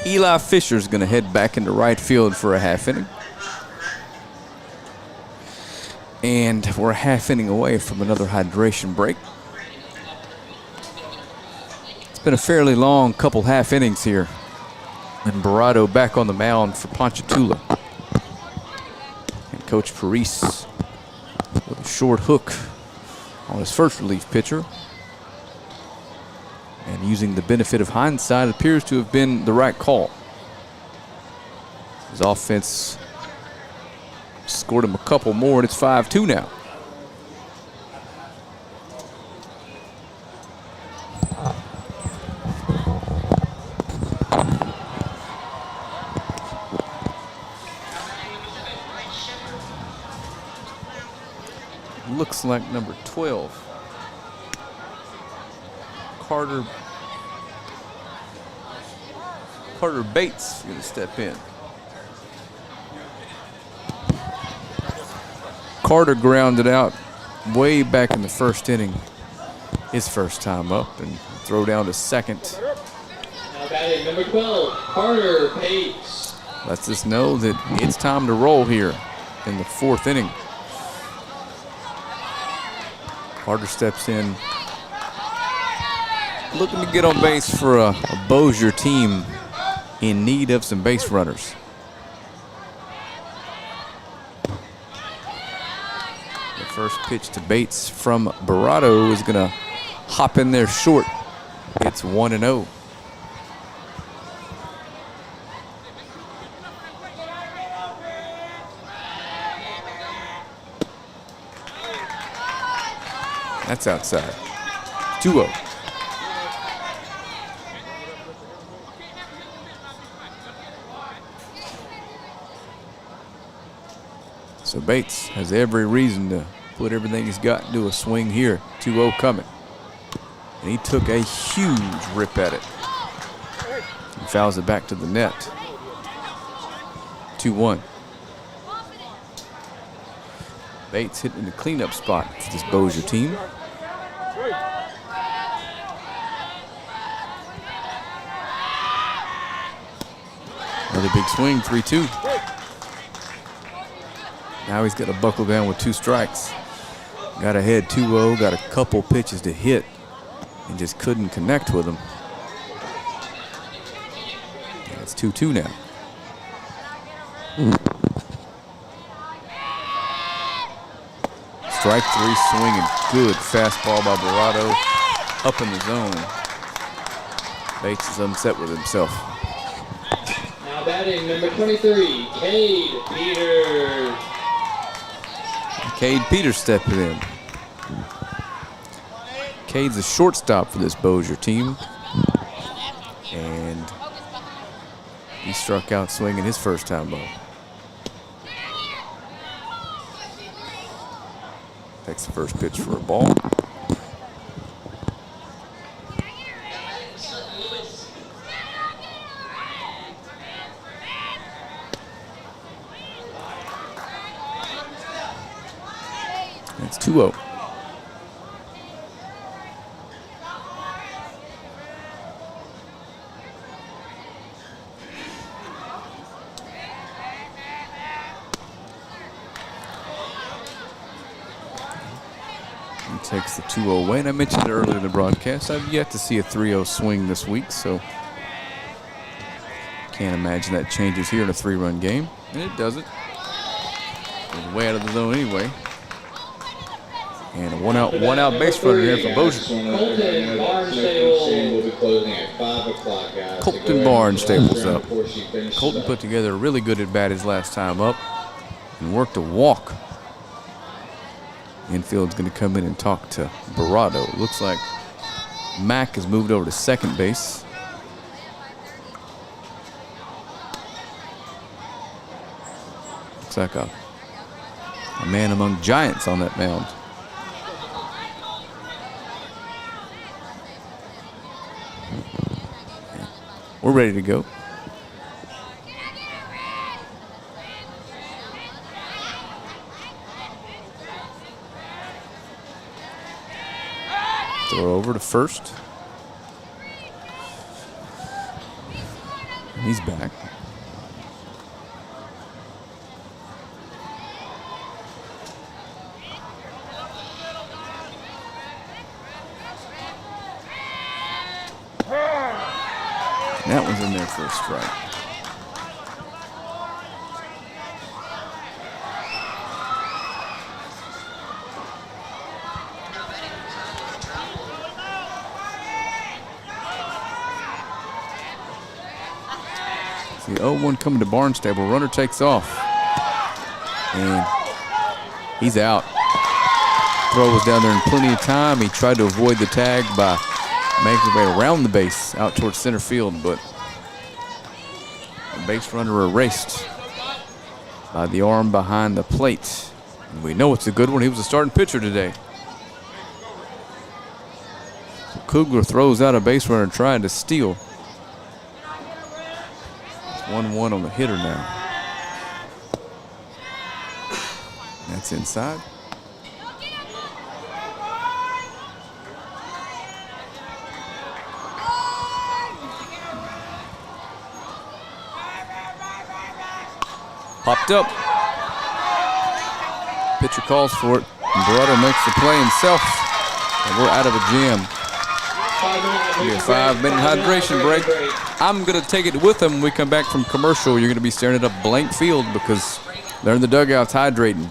Eli Fisher's going to head back into right field for a half inning. And we're a half inning away from another hydration break. It's been a fairly long couple half innings here. And Barado back on the mound for Ponchatoula. And Coach Parise with a short hook on his first relief pitcher. And using the benefit of hindsight, it appears to have been the right call. His offense scored him a couple more, and it's 5-2 now. Looks like number 12. Carter Bates going to step in. Carter grounded out way back in the first inning, his first time up, and throw down to second. Now batting number 12, Carter Bates. Lets us know that it's time to roll here in the fourth inning. Carter steps in, looking to get on base for a Bossier team in need of some base runners. The first pitch to Bates from Barado is going to hop in there short. It's 1-0. That's outside. 2-0. So Bates has every reason to put everything he's got into a swing here. 2-0 coming. And he took a huge rip at it. He fouls it back to the net. 2-1. Bates hitting the cleanup spot for this Bossier team. Another big swing, 3-2. Now he's got to buckle down with 2 strikes. Got ahead 2-0, got a couple pitches to hit and just couldn't connect with them. And it's 2-2 now. Strike 3 swinging. Good fastball by Barado. Up in the zone. Bates is upset with himself. Now batting number 23, Cade Peters. Cade Peters stepping in. Cade's a shortstop for this Bossier team. And he struck out swinging his first time up. Takes the first pitch for a ball. It's 2-0. He takes the 2-0 away, and I mentioned it earlier in the broadcast. I've yet to see a 3-0 swing this week, so can't imagine that changes here in a 3-run game, and it doesn't. It's way out of the zone anyway. And a one out base runner here for Bossier. Colton Barnstable. will be closing at 5 o'clock, guys. Colton Barnstable's up. Colton put together a really good at bat his last time up and worked a walk. Infield's going to come in and talk to Barado. Looks like Mack has moved over to second base. Looks like a man among giants on that mound. We're ready to go. Throw over to first. He's back. That one's in there for a strike. The 0-1 coming to Barnstable. Runner takes off. And he's out. Throw was down there in plenty of time. He tried to avoid the tag by making his way around the base out towards center field, but the base runner erased by the arm behind the plate. And we know it's a good one. He was a starting pitcher today. So Kugler throws out a base runner trying to steal. It's 1-1 on the hitter now. That's inside. Popped up. Pitcher calls for it. And Barado makes the play himself. And we're out of a jam. 5-minute hydration break. I'm going to take it with them when we come back from commercial. You're going to be staring at a blank field because they're in the dugouts hydrating.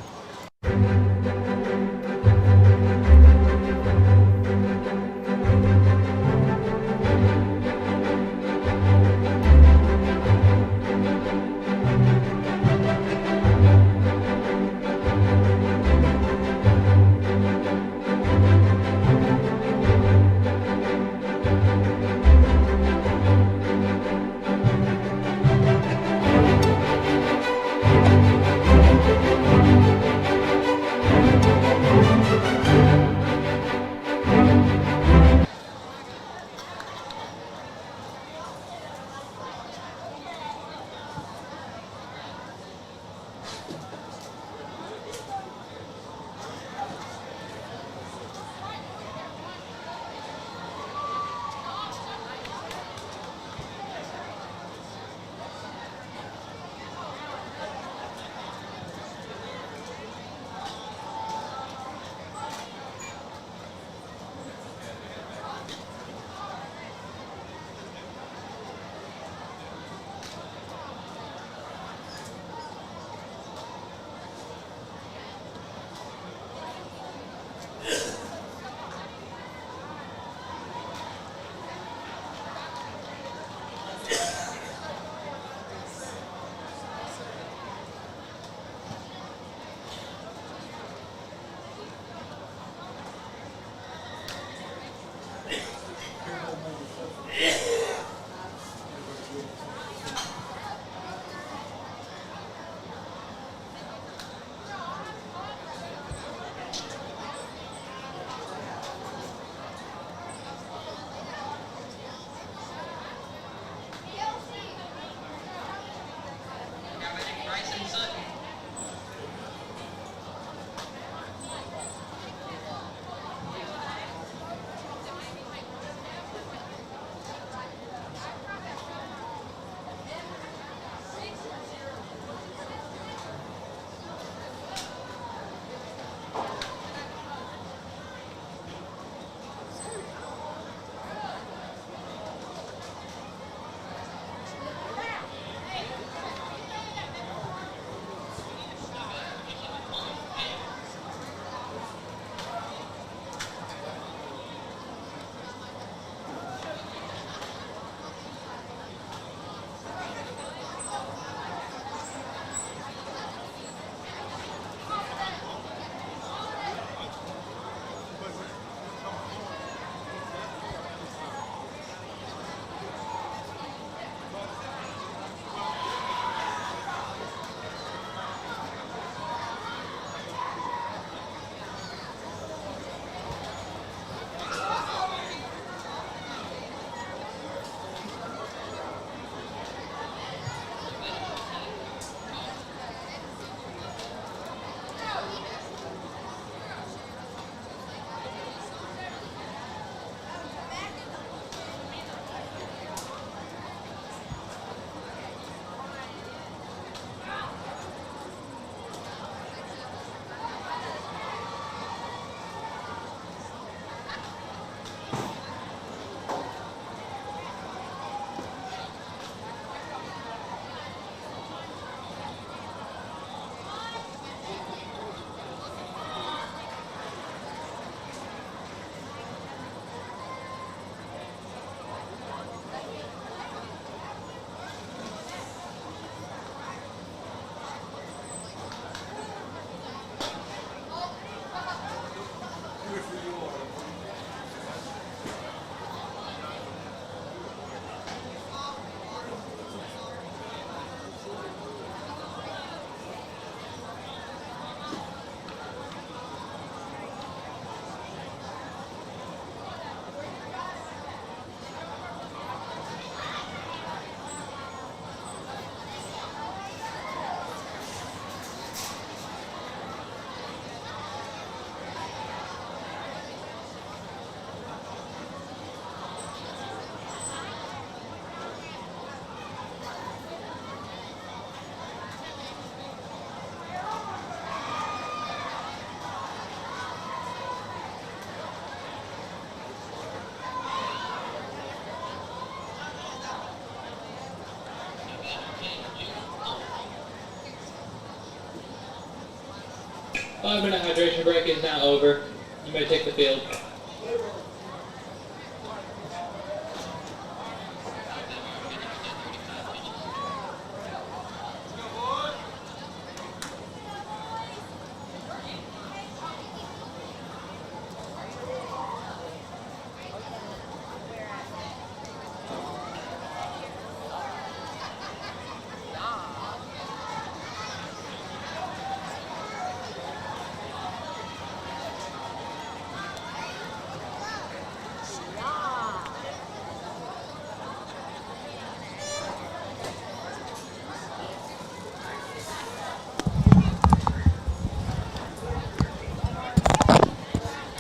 5-minute hydration break is now over. You may take the field.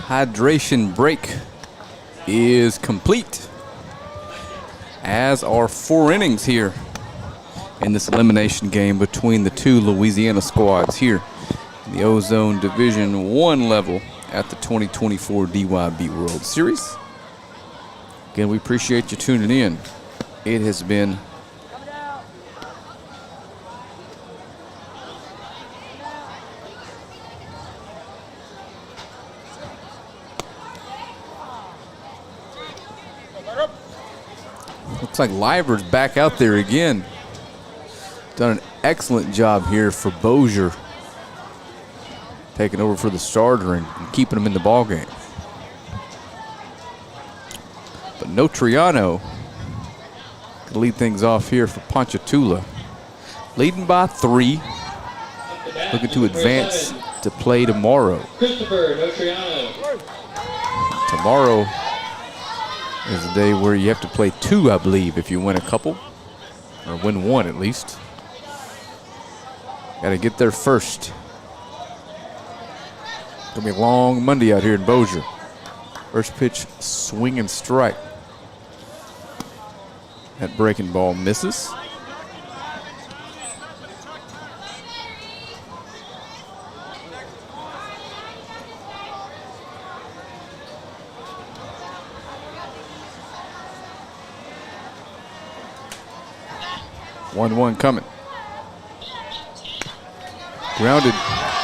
Hydration break is complete, as are 4 innings here in this elimination game between the 2 Louisiana squads here in the Ozone Division 1 level at the 2024 DYB World Series. Again, we appreciate you tuning in. It has been looks like Liver's back out there again. Done an excellent job here for Bossier, taking over for the starter and keeping him in the ball game. But no Triano to lead things off here for Ponchatoula, leading by 3, looking to advance to play tomorrow. Christopher Notriano. Tomorrow is a day where you have to play 2, I believe, if you win a couple, or win 1 at least. Got to get there first. Gonna be a long Monday out here in Bossier. First pitch, swing and strike. That breaking ball misses. One coming. Grounded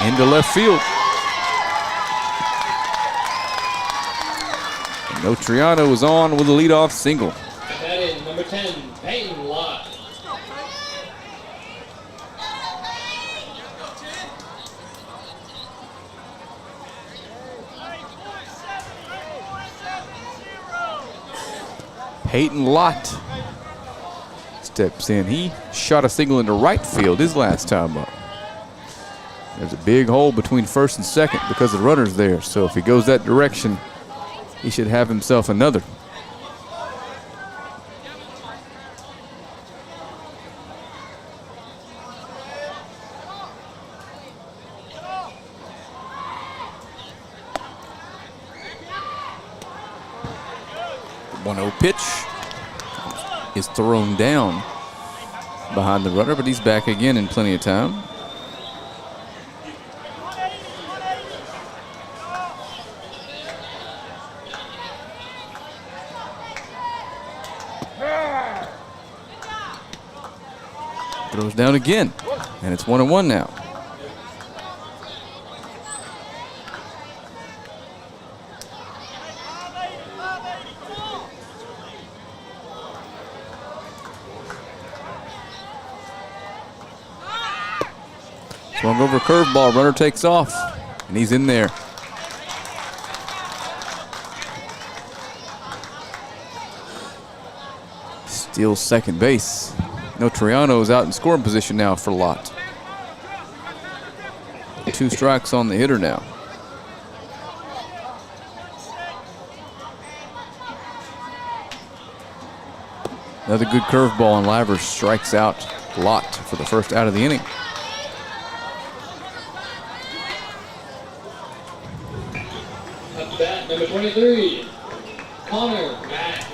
into left field. And Notriano was on with a leadoff single. That is number 10, Peyton Lott. Peyton Lott steps in. He shot a single into right field his last time up. There's a big hole between first and second because the runner's there. So if he goes that direction, he should have himself another. The 1-0 pitch is thrown down behind the runner, but he's back again in plenty of time. Throws down again, and it's 1-1 now. Swung over curveball, runner takes off, and he's in there. Steals second base. Notriano is out in scoring position now for Lott. 2 strikes on the hitter now. Another good curveball, and Liver strikes out Lott for the first out of the inning. Up to bat, number 23, Connor Mack.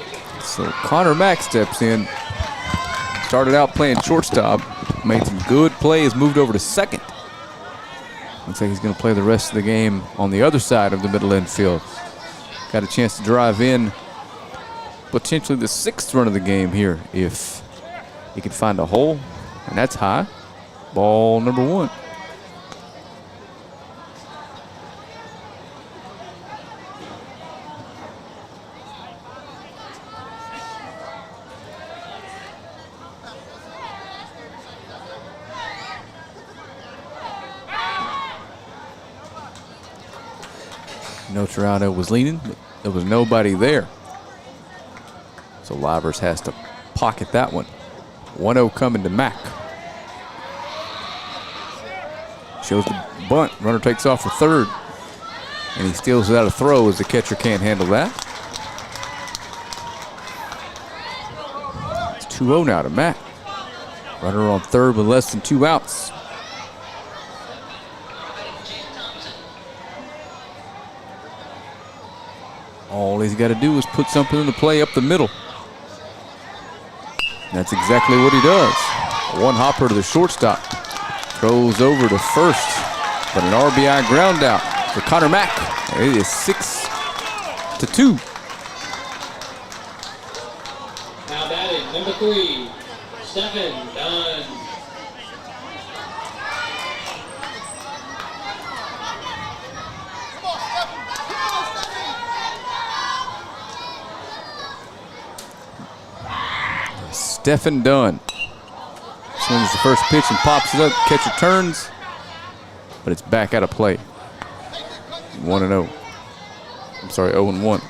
So Connor Mack steps in. Started out playing shortstop, made some good plays, moved over to second. Looks like he's going to play the rest of the game on the other side of the middle infield. Got a chance to drive in potentially the 6th run of the game here if he can find a hole, and that's high. Ball number 1. Notarado was leaning, but there was nobody there. So Livers has to pocket that one. 1-0 coming to Mack. Shows the bunt. Runner takes off for third. And he steals without a throw as the catcher can't handle that. It's 2-0 now to Mack. Runner on third with less than 2 outs. All he's got to do is put something into play up the middle. That's exactly what he does. One hopper to the shortstop. Throws over to first, but an RBI ground out for Connor Mack. It is 6-2. Now batting, number 3, Stephen Dunn. Stephen Dunn swings the first pitch and pops it up. Catcher turns, but it's back out of play. 1-0. I'm sorry, 0-1.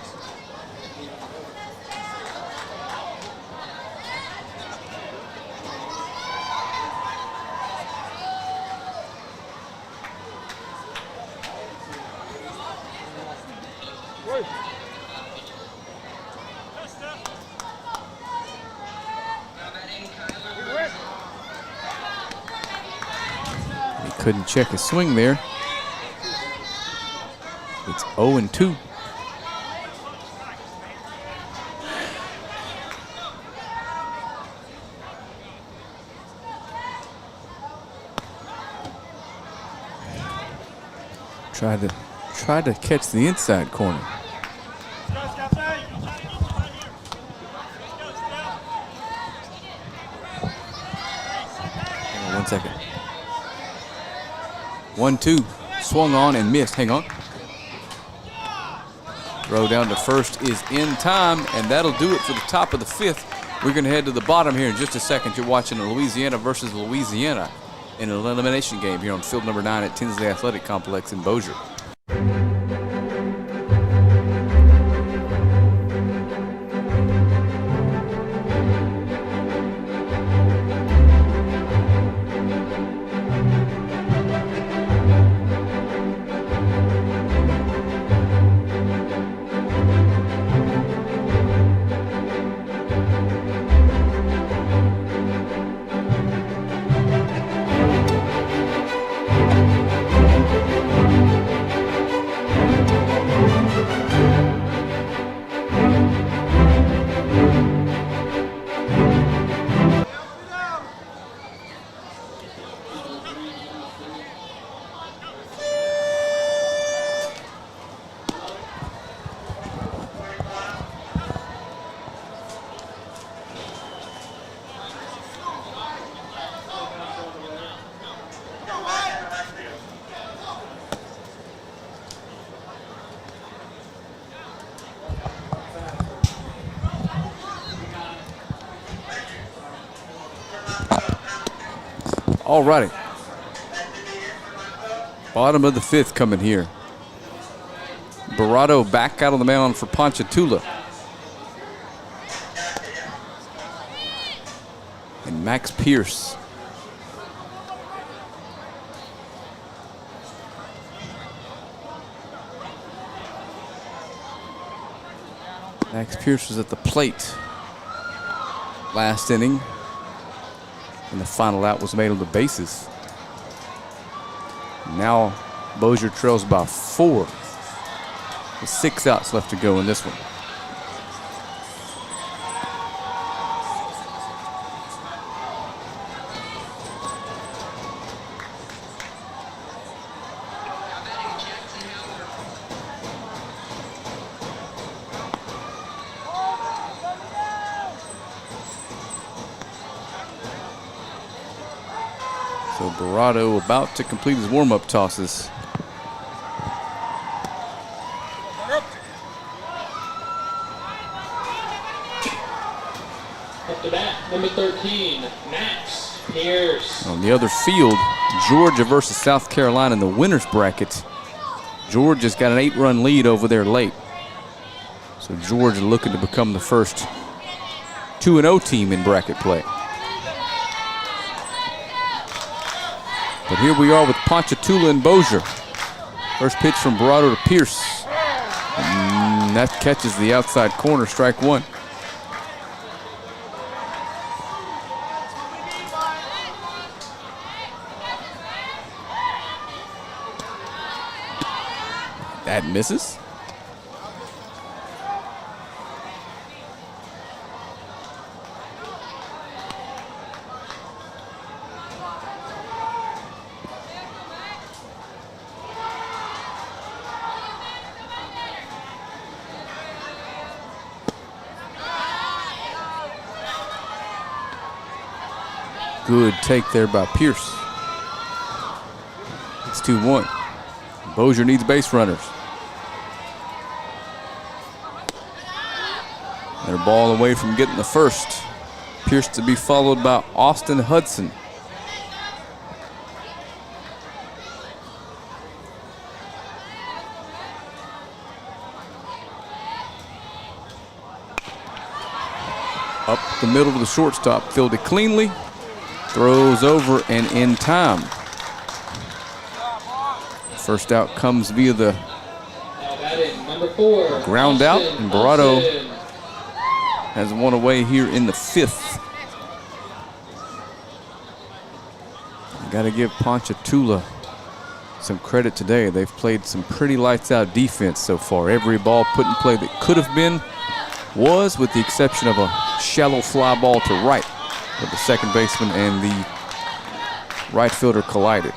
Couldn't check his swing there. It's 0-2. Tried to catch the inside corner. Hang on 1 second. 1-2, swung on and missed. Hang on. Throw down to first is in time, and that'll do it for the top of the 5th. We're going to head to the bottom here in just a second. You're watching Louisiana versus Louisiana in an elimination game here on field number 9 at Tinsley Athletic Complex in Bossier. All righty. Bottom of the 5th coming here. Barado back out on the mound for Ponchatoula. And Max Pierce. Max Pierce was at the plate last inning. And the final out was made on the bases. Now Bossier trails by 4. With 6 outs left to go in this one. So Barado about to complete his warm-up tosses. Up to bat, number 13, Max Pierce. On the other field, Georgia versus South Carolina in the winner's bracket. Georgia's got an 8-run lead over there late. So Georgia looking to become the first 2-0 team in bracket play. But here we are with Ponchatoula and Bossier. First pitch from Barado to Pierce. And that catches the outside corner, strike one. That misses. Good take there by Pierce. It's 2-1. Bossier needs base runners. They're a ball away from getting the first. Pierce to be followed by Austin Hudson. Up the middle to the shortstop, fielded cleanly. Throws over and in time. First out comes via the Number 4, ground out, and Barado has one away here in the 5th. Got to give Ponchatoula some credit today. They've played some pretty lights out defense so far. Every ball put in play that could have been was, with the exception of a shallow fly ball to right, where the second baseman and the right fielder collided.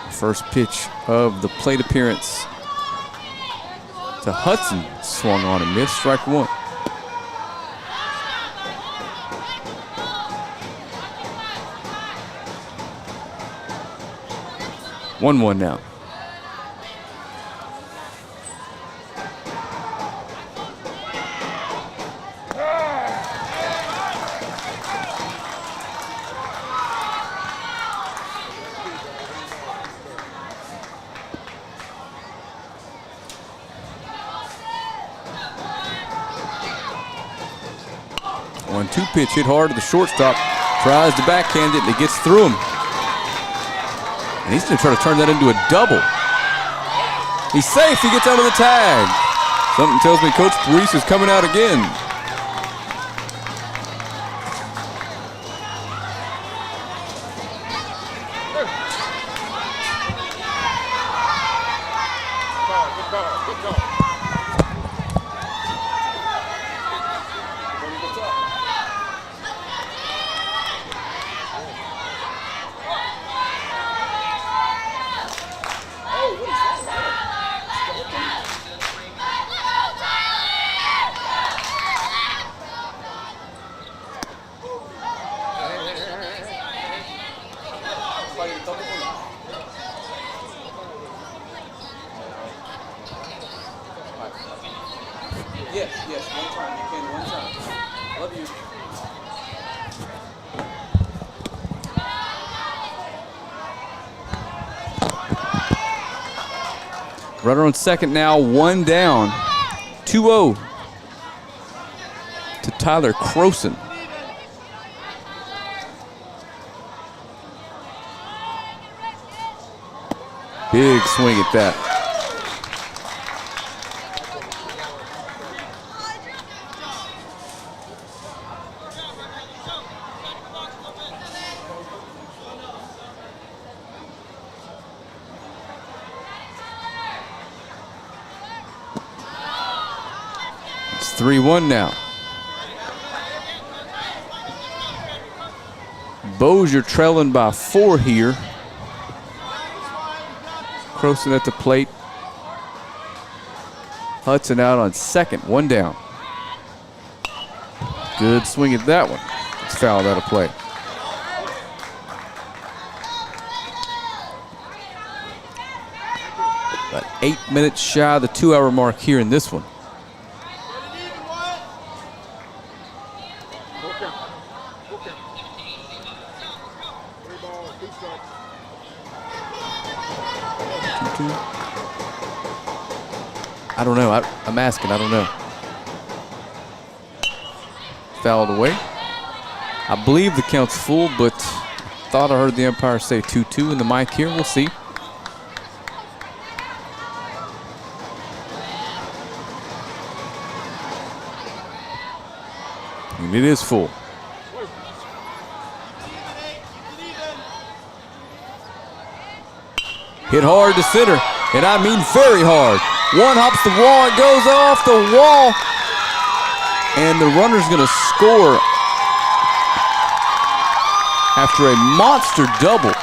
First pitch of the plate appearance to Hudson, swung on and missed, strike one. One now. One-two pitch hit hard to the shortstop. Tries to backhand it and it gets through him. And he's going to try to turn that into a double. He's safe. He gets out of the tag. Something tells me Coach Parise is coming out again. Yes, one time. You can, one time. Love you. Runner on second now, one down. 2-0 to Tyler Croson. Big swing at that. It's 3-1 now. Bossier trailing by 4 here. Croson at the plate. Hudson out on second, one down. Good swing at that one. It's fouled out of play. About 8 minutes shy of the 2-hour mark here in this one. 2-2. I don't know. I'm asking. I don't know. Fouled away. I believe the count's full, but thought I heard the umpire say 2-2 in the mic here. We'll see. And it is full. Hit hard to center, and I mean very hard. One hops the wall, it goes off the wall, and the runner's gonna score after a monster double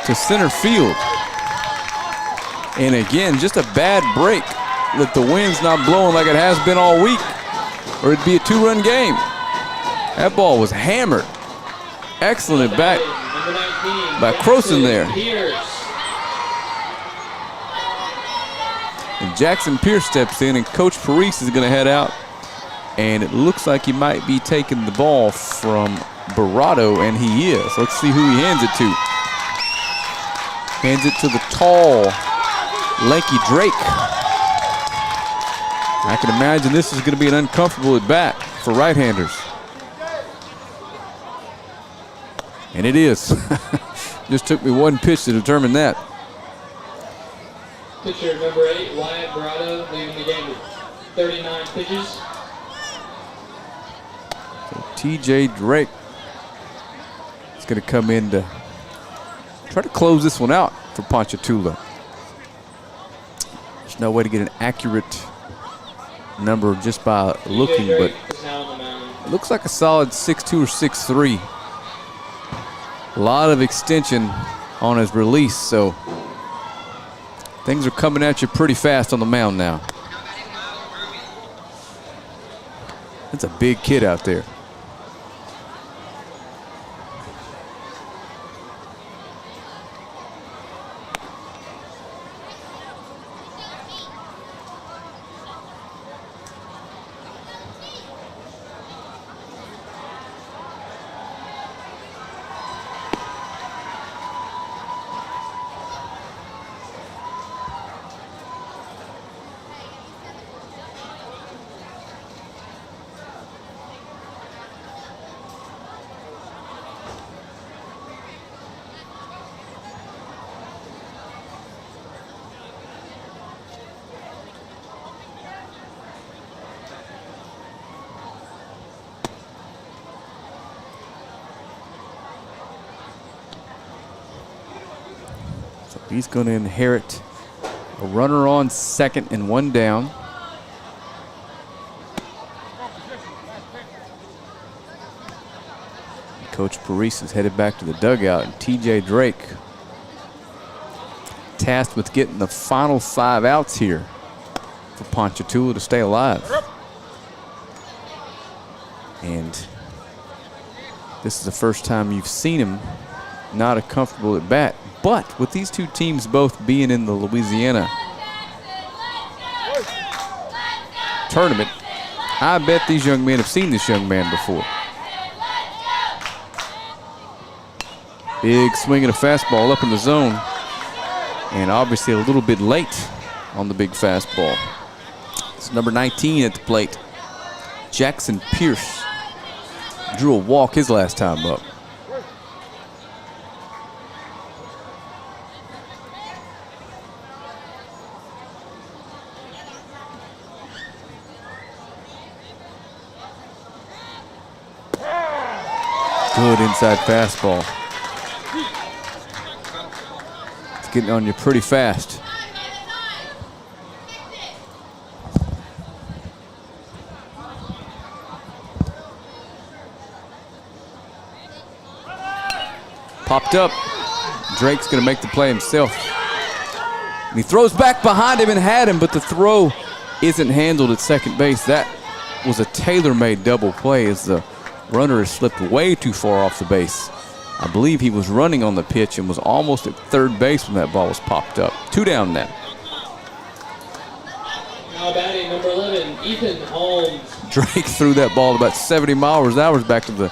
to center field. And again, just a bad break that the wind's not blowing like it has been all week, or it'd be a 2-run game. That ball was hammered. Excellent at bat by Croson there. And Jackson Pierce steps in, and Coach Parise is going to head out. And it looks like he might be taking the ball from Barado, and he is. Let's see who he hands it to. Hands it to the tall, lanky Drake. I can imagine this is going to be an uncomfortable at bat for right-handers. And it is. Just took me one pitch to determine that. Pitcher number 8, Wyatt Barado, leading the game with 39 pitches. So TJ Drake is going to come in to try to close this one out for Ponchatoula. There's no way to get an accurate number just by looking, but it looks like a solid 6'2" or 6'3". A lot of extension on his release, so things are coming at you pretty fast on the mound now. That's a big kid out there. He's going to inherit a runner on second and one down. Coach Parise is headed back to the dugout, and TJ Drake tasked with getting the final 5 outs here for Ponchatoula to stay alive. And this is the first time you've seen him not a comfortable at bat. But with these two teams both being in the Louisiana tournament, I bet these young men have seen this young man before. Big swing and a fastball up in the zone. And obviously a little bit late on the big fastball. It's number 19 at the plate. Jackson Pierce drew a walk his last time up. Good inside fastball. It's getting on you pretty fast. Popped up. Drake's going to make the play himself. And he throws back behind him and had him, but the throw isn't handled at second base. That was a tailor-made double play as the runner has slipped way too far off the base. I believe he was running on the pitch and was almost at third base when that ball was popped up. 2 down now. Now batting number 11, Ethan Holmes. Drake threw that ball about 70 miles an hour back to the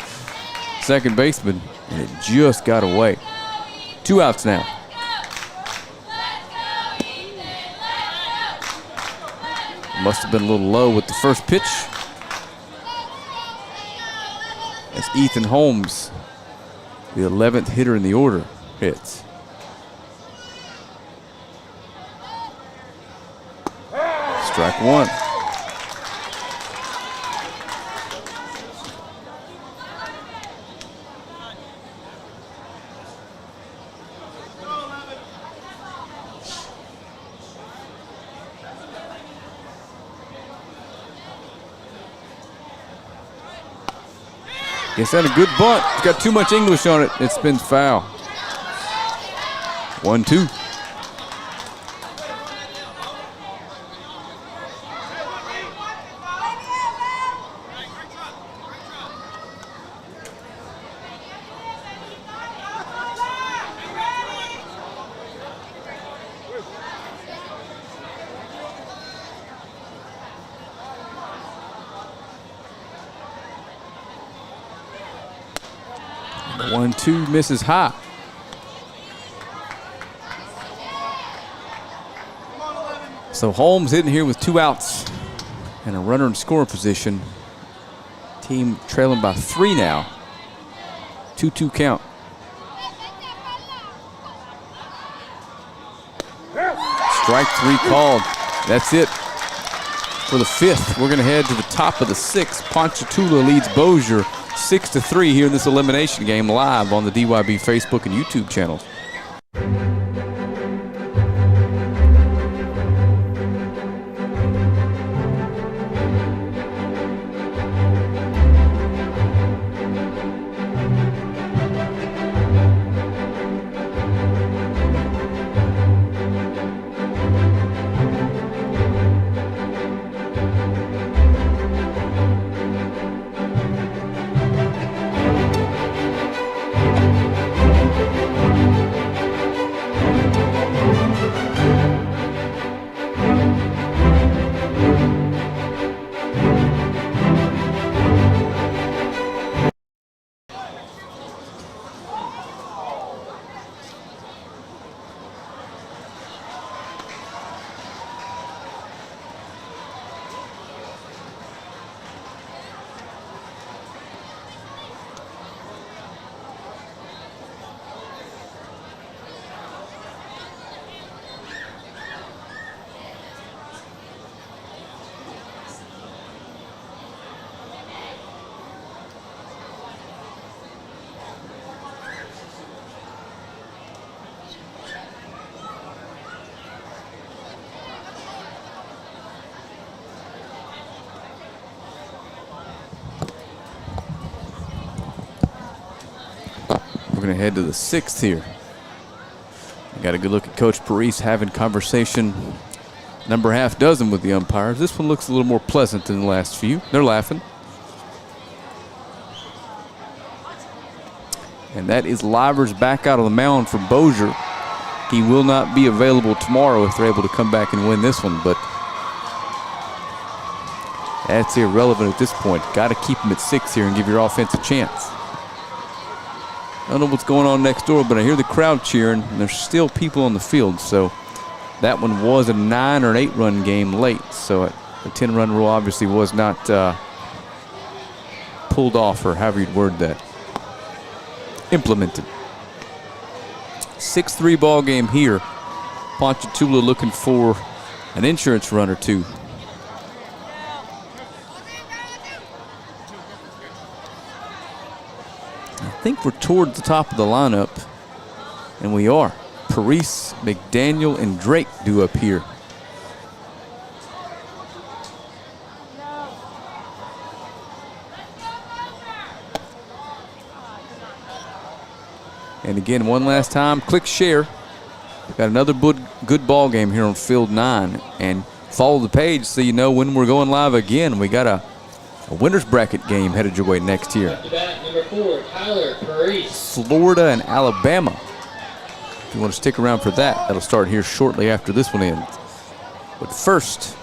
second baseman, and it just got away. 2 outs now. Must have been a little low with the first pitch. As Ethan Holmes, the 11th hitter in the order, hits. Strike one. Gets that a good bunt. It's got too much English on it. It spins foul. 1-2. The 1-2 misses high. So Holmes hitting here with 2 outs and a runner in scoring position. Team trailing by 3 now. 2-2 count. Strike 3 called. That's it for the 5th. We're going to head to the top of the 6th. Ponchatoula leads Bossier 6-3 here in this elimination game, live on the DYB Facebook and YouTube channels. We're going to head to the 6th here. We got a good look at Coach Parise having conversation number half dozen with the umpires. This one looks a little more pleasant than the last few. They're laughing. And that is Livers back out on the mound for Bossier. He will not be available tomorrow if they're able to come back and win this one, but that's irrelevant at this point. Got to keep him at 6 here and give your offense a chance. I don't know what's going on next door, but I hear the crowd cheering, and there's still people on the field. So that one was a 9 or an 8 run game late. So the 10 run rule obviously was not pulled off, or however you'd word that, implemented. 6-3 ball game here. Ponchatoula looking for an insurance run or two. I think we're toward the top of the lineup, and we are. Parise, McDaniel, and Drake due up here. And again, one last time, click share. Got another good ball game here on Field 9, and follow the page so you know when we're going live again. We got a winner's bracket game headed your way next year. Up to bat, number 4, Tyler Parise. Florida and Alabama. If you want to stick around for that, that'll start here shortly after this one ends. But first,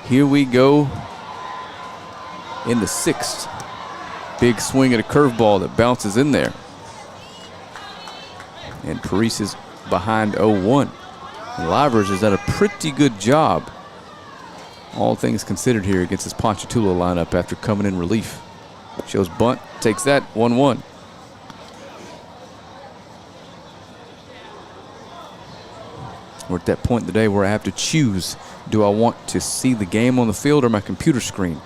here we go in the 6th. Big swing at a curveball that bounces in there. And Parise is behind 0-1. And Livers has done a pretty good job All things considered here against this Ponchatoula lineup after coming in relief. Shows bunt, takes that, 1-1. We're at that point in the day where I have to choose, do I want to see the game on the field or my computer screen?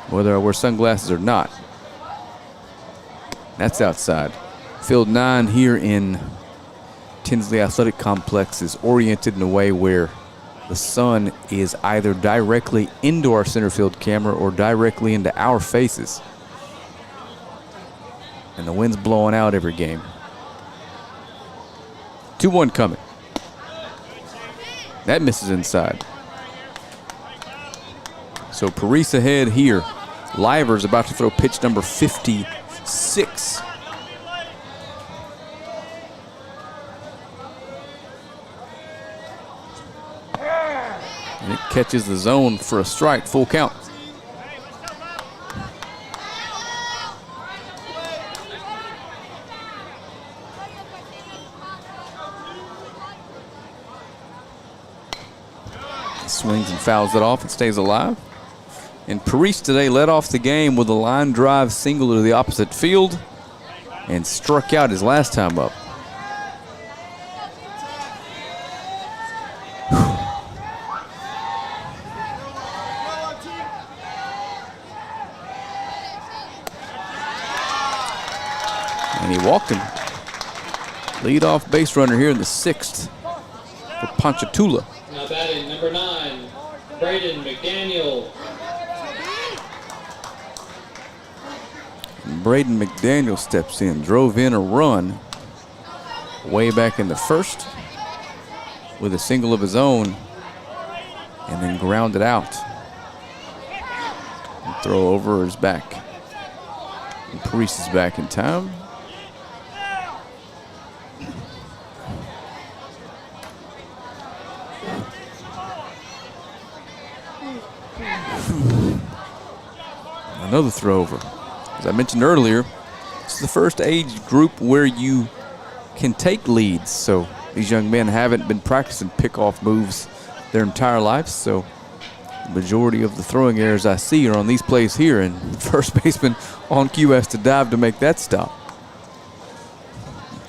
Whether I wear sunglasses or not. That's outside. Field 9 here in Tinsley Athletic Complex is oriented in a way where the sun is either directly into our center field camera or directly into our faces. And the wind's blowing out every game. 2-1 coming. That misses inside. So Parise ahead here. Liver's about to throw pitch number 56. And it catches the zone for a strike, full count. Swings and fouls it off and stays alive. And Parise today led off the game with a line drive single to the opposite field and struck out his last time up. And he walked him. Leadoff base runner here in the 6th for Ponchatoula. Now batting number 9, Braden McDaniel. And Braden McDaniel steps in, drove in a run way back in the 1st with a single of his own and then grounded out. And throw over is back. And Parise is back in time. Another throw over. As I mentioned earlier, it's the first age group where you can take leads. So these young men haven't been practicing pickoff moves their entire lives. So the majority of the throwing errors I see are on these plays here, and the first baseman on cue has to dive to make that stop.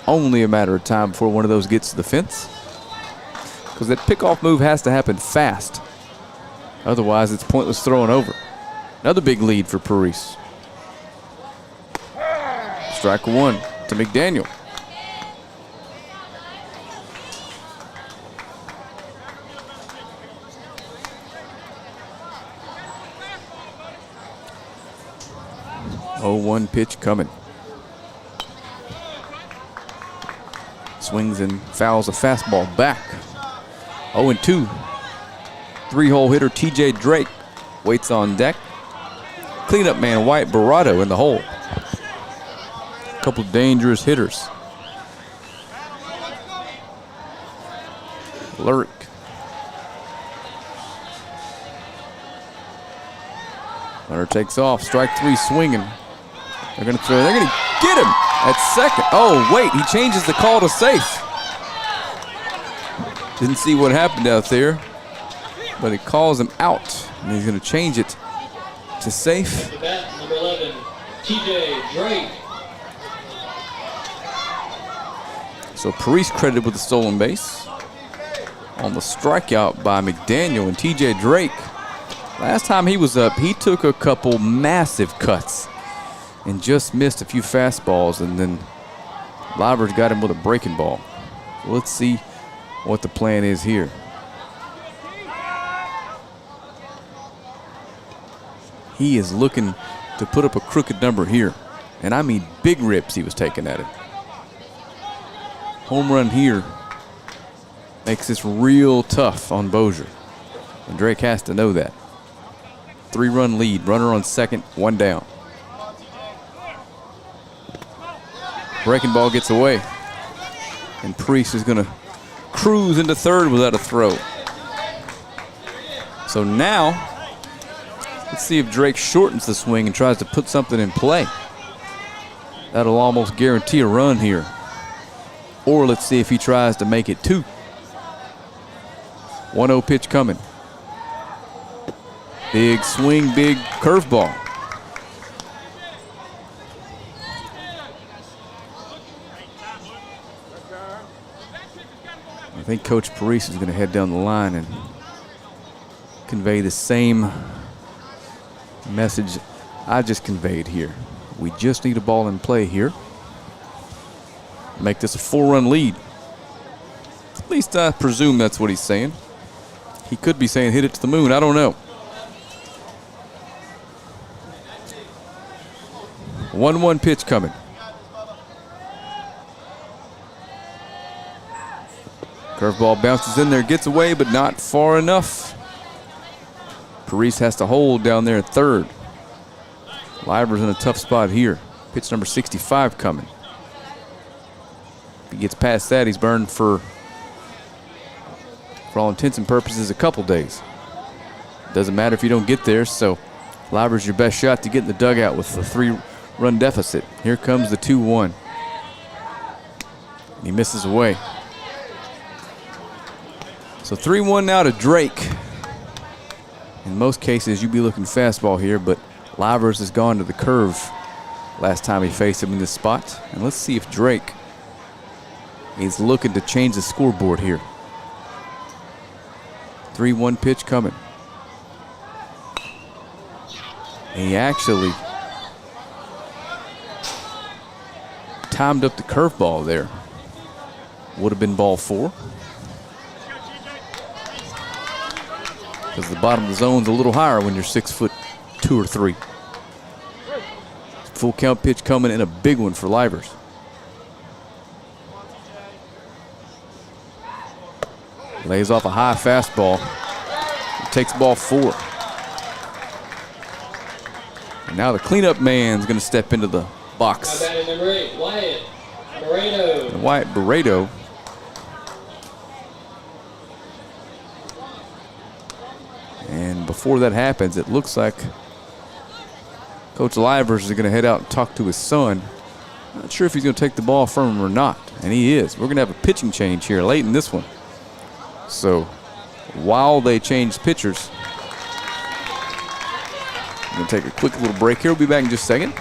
Only a matter of time before one of those gets to the fence, because that pickoff move has to happen fast. Otherwise, it's pointless throwing over. Another big lead for Parise. Strike 1 to McDaniel. Oh, 1 pitch coming. Swings and fouls a fastball back. 0-2. 3-hole hitter TJ Drake waits on deck. Cleanup man White Barato in the hole. A couple dangerous hitters. Lurick. Runner takes off. Strike 3 swinging. They're going to throw. They're going to get him at second. Oh, wait. He changes the call to safe. Didn't see what happened out there, but it calls him out. And he's going to change it to safe. At bat, number 11, TJ Drake. So Parise credited with the stolen base on the strikeout by McDaniel. And TJ Drake, last time he was up, he took a couple massive cuts and just missed a few fastballs, and then Livers got him with a breaking ball. So let's see what the plan is here. He is looking to put up a crooked number here. And I mean big rips he was taking at it. Home run here makes this real tough on Bossier. And Drake has to know that. 3-run lead, runner on second, 1 down. Breaking ball gets away. And Parise is going to cruise into third without a throw. So now, let's see if Drake shortens the swing and tries to put something in play. That'll almost guarantee a run here. Or let's see if he tries to make it 2. 1-0 pitch coming. Big swing, big curveball. I think Coach Parise is going to head down the line and convey the same message I just conveyed here. We just need a ball in play here. Make this a 4-run lead. At least I presume that's what he's saying. He could be saying hit it to the moon. I don't know. 1-1 pitch coming. Curveball bounces in there, gets away, but not far enough. Parise has to hold down there at third. Livers in a tough spot here. Pitch number 65 coming. If he gets past that, he's burned for all intents and purposes, a couple days. Doesn't matter if you don't get there, so Livers your best shot to get in the dugout with a 3-run deficit. Here comes the 2-1. He misses away. So 3-1 now to Drake. In most cases, you'd be looking fastball here, but Livers has gone to the curve last time he faced him in this spot. And let's see if Drake is looking to change the scoreboard here. 3-1 pitch coming. He actually timed up the curveball there. Would have been ball 4. Because the bottom of the zone's a little higher when you're 6'2" or 3. Full count pitch coming and a big one for Livers. Lays off a high fastball. Takes ball 4. And now the cleanup man's going to step into the box. Now batting number 8, Wyatt Barreto. And Wyatt Barreto and before that happens, it looks like Coach Livers is going to head out and talk to his son. Not sure if he's going to take the ball from him or not, and he is. We're going to have a pitching change here late in this one. So while they change pitchers, I'm going to take a quick little break here. We'll be back in just a second.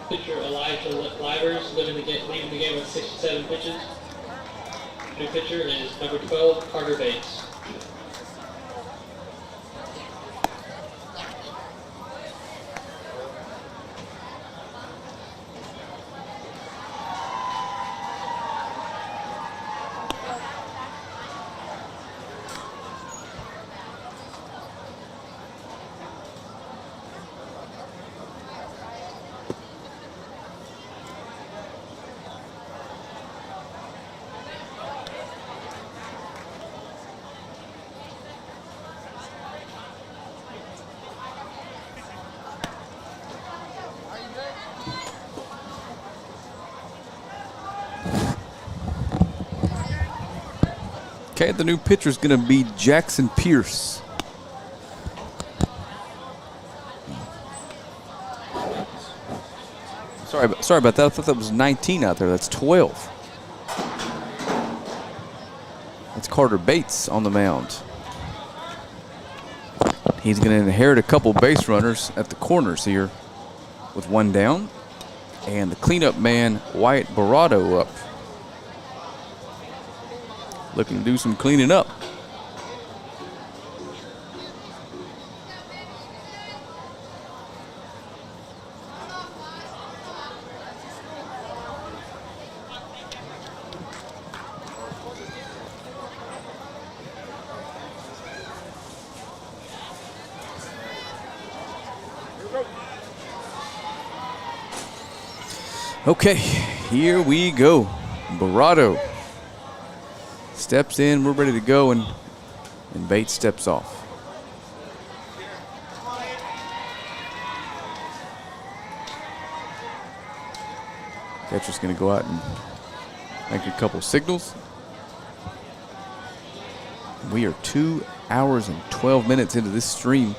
Pitcher Elijah Livers leading the game with 67 pitches. New pitcher is number 12, Carter Bates. Okay, the new pitcher is going to be Jackson Pierce. Sorry about that. I thought that was 19 out there. That's 12. That's Carter Bates on the mound. He's going to inherit a couple base runners at the corners here with 1 down. And the cleanup man, Wyatt Barreto, up. Looking to do some cleaning up. Okay, here we go. Barreto steps in, we're ready to go, and Bates steps off. Catcher's going to go out and Make a couple signals. We are 2 hours and 12 minutes into this stream.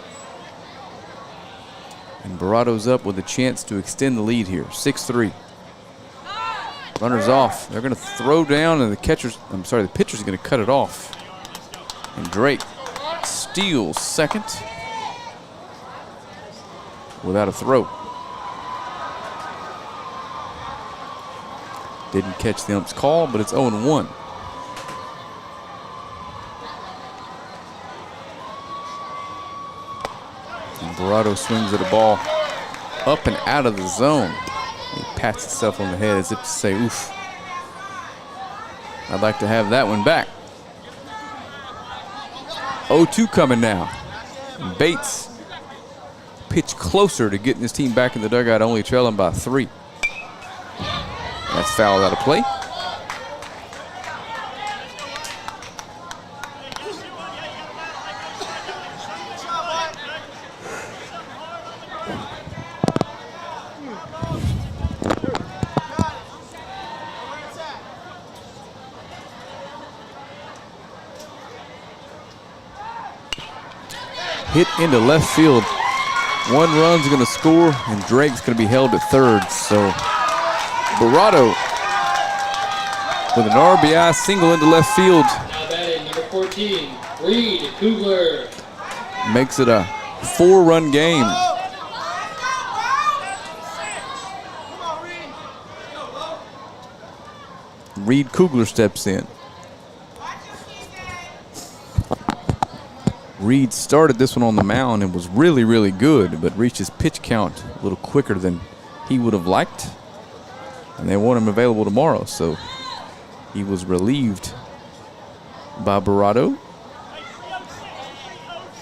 And Barado's up with a chance to extend the lead here, 6-3. Runners off. They're going to throw down, and the pitcher's going to cut it off. And Drake steals second without a throw. Didn't catch the ump's call, but it's 0-1. And Barado swings at a ball up and out of the zone. He pats himself on the head as if to say, oof. I'd like to have that one back. 0-2 coming now. And Bates pitched closer to getting his team back in the dugout, only trailing by 3. That's fouled out of play. Hit into left field. 1 run's going to score, and Drake's going to be held at third. So Barado with an RBI single into left field. Now batting number 14, Reed Kugler. Makes it a 4-run game. Reed Kugler steps in. Reed started this one on the mound and was really, really good, but reached his pitch count a little quicker than he would have liked. And they want him available tomorrow, so he was relieved by Barado.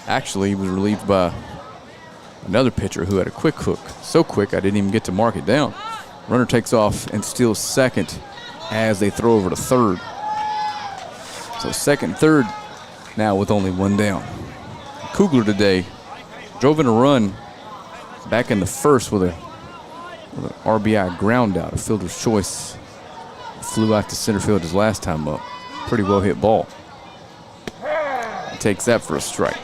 Actually, he was relieved by another pitcher who had a quick hook. So quick, I didn't even get to mark it down. Runner takes off and steals second as they throw over to third. So second, third now with only 1 down. Kugler today drove in a run back in the first with an RBI ground out, a fielder's choice. Flew out to center field his last time up. Pretty well hit ball. He takes that for a strike.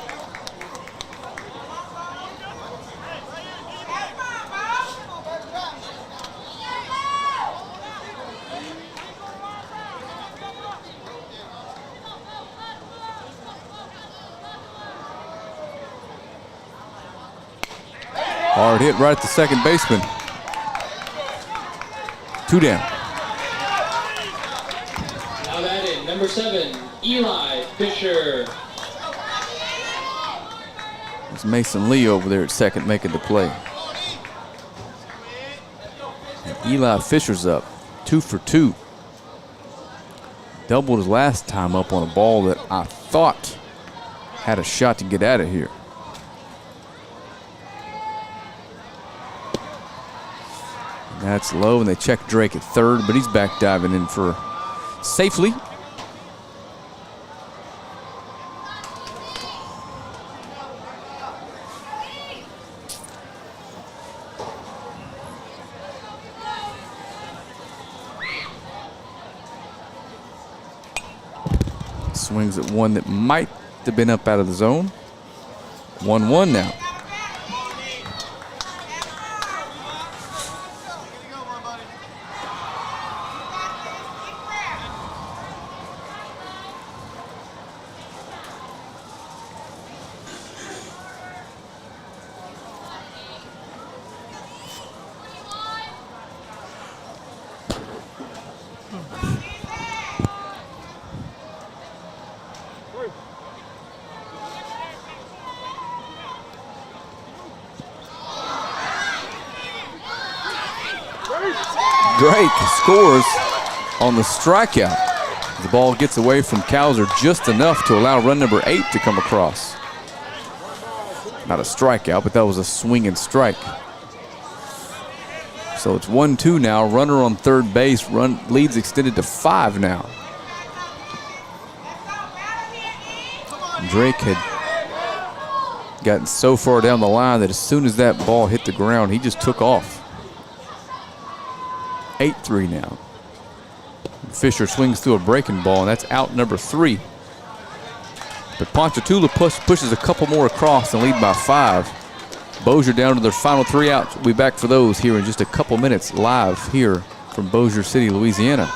Hard hit right at the second baseman. 2 down. Now batting number 7, Eli Fisher. It's Mason Lee over there at second making the play. And Eli Fisher's up, 2 for 2. Doubled his last time up on a ball that I thought had a shot to get out of here. That's low, and they check Drake at third, but he's back diving in for safely. Swings at one that might have been up out of the zone. 1-1 now. Drake scores on the strikeout. The ball gets away from Cowser just enough to allow run number 8 to come across. Not a strikeout, but that was a swing and strike. So it's 1-2 now. Runner on third base. Lead's extended to 5 now. Drake had gotten so far down the line that as soon as that ball hit the ground, he just took off. 8-3 now. Fisher swings through a breaking ball, and that's out number 3. But Ponchatoula pushes a couple more across and lead by 5. Bossier down to their final 3 outs. We'll be back for those here in just a couple minutes live here from Bossier City, Louisiana.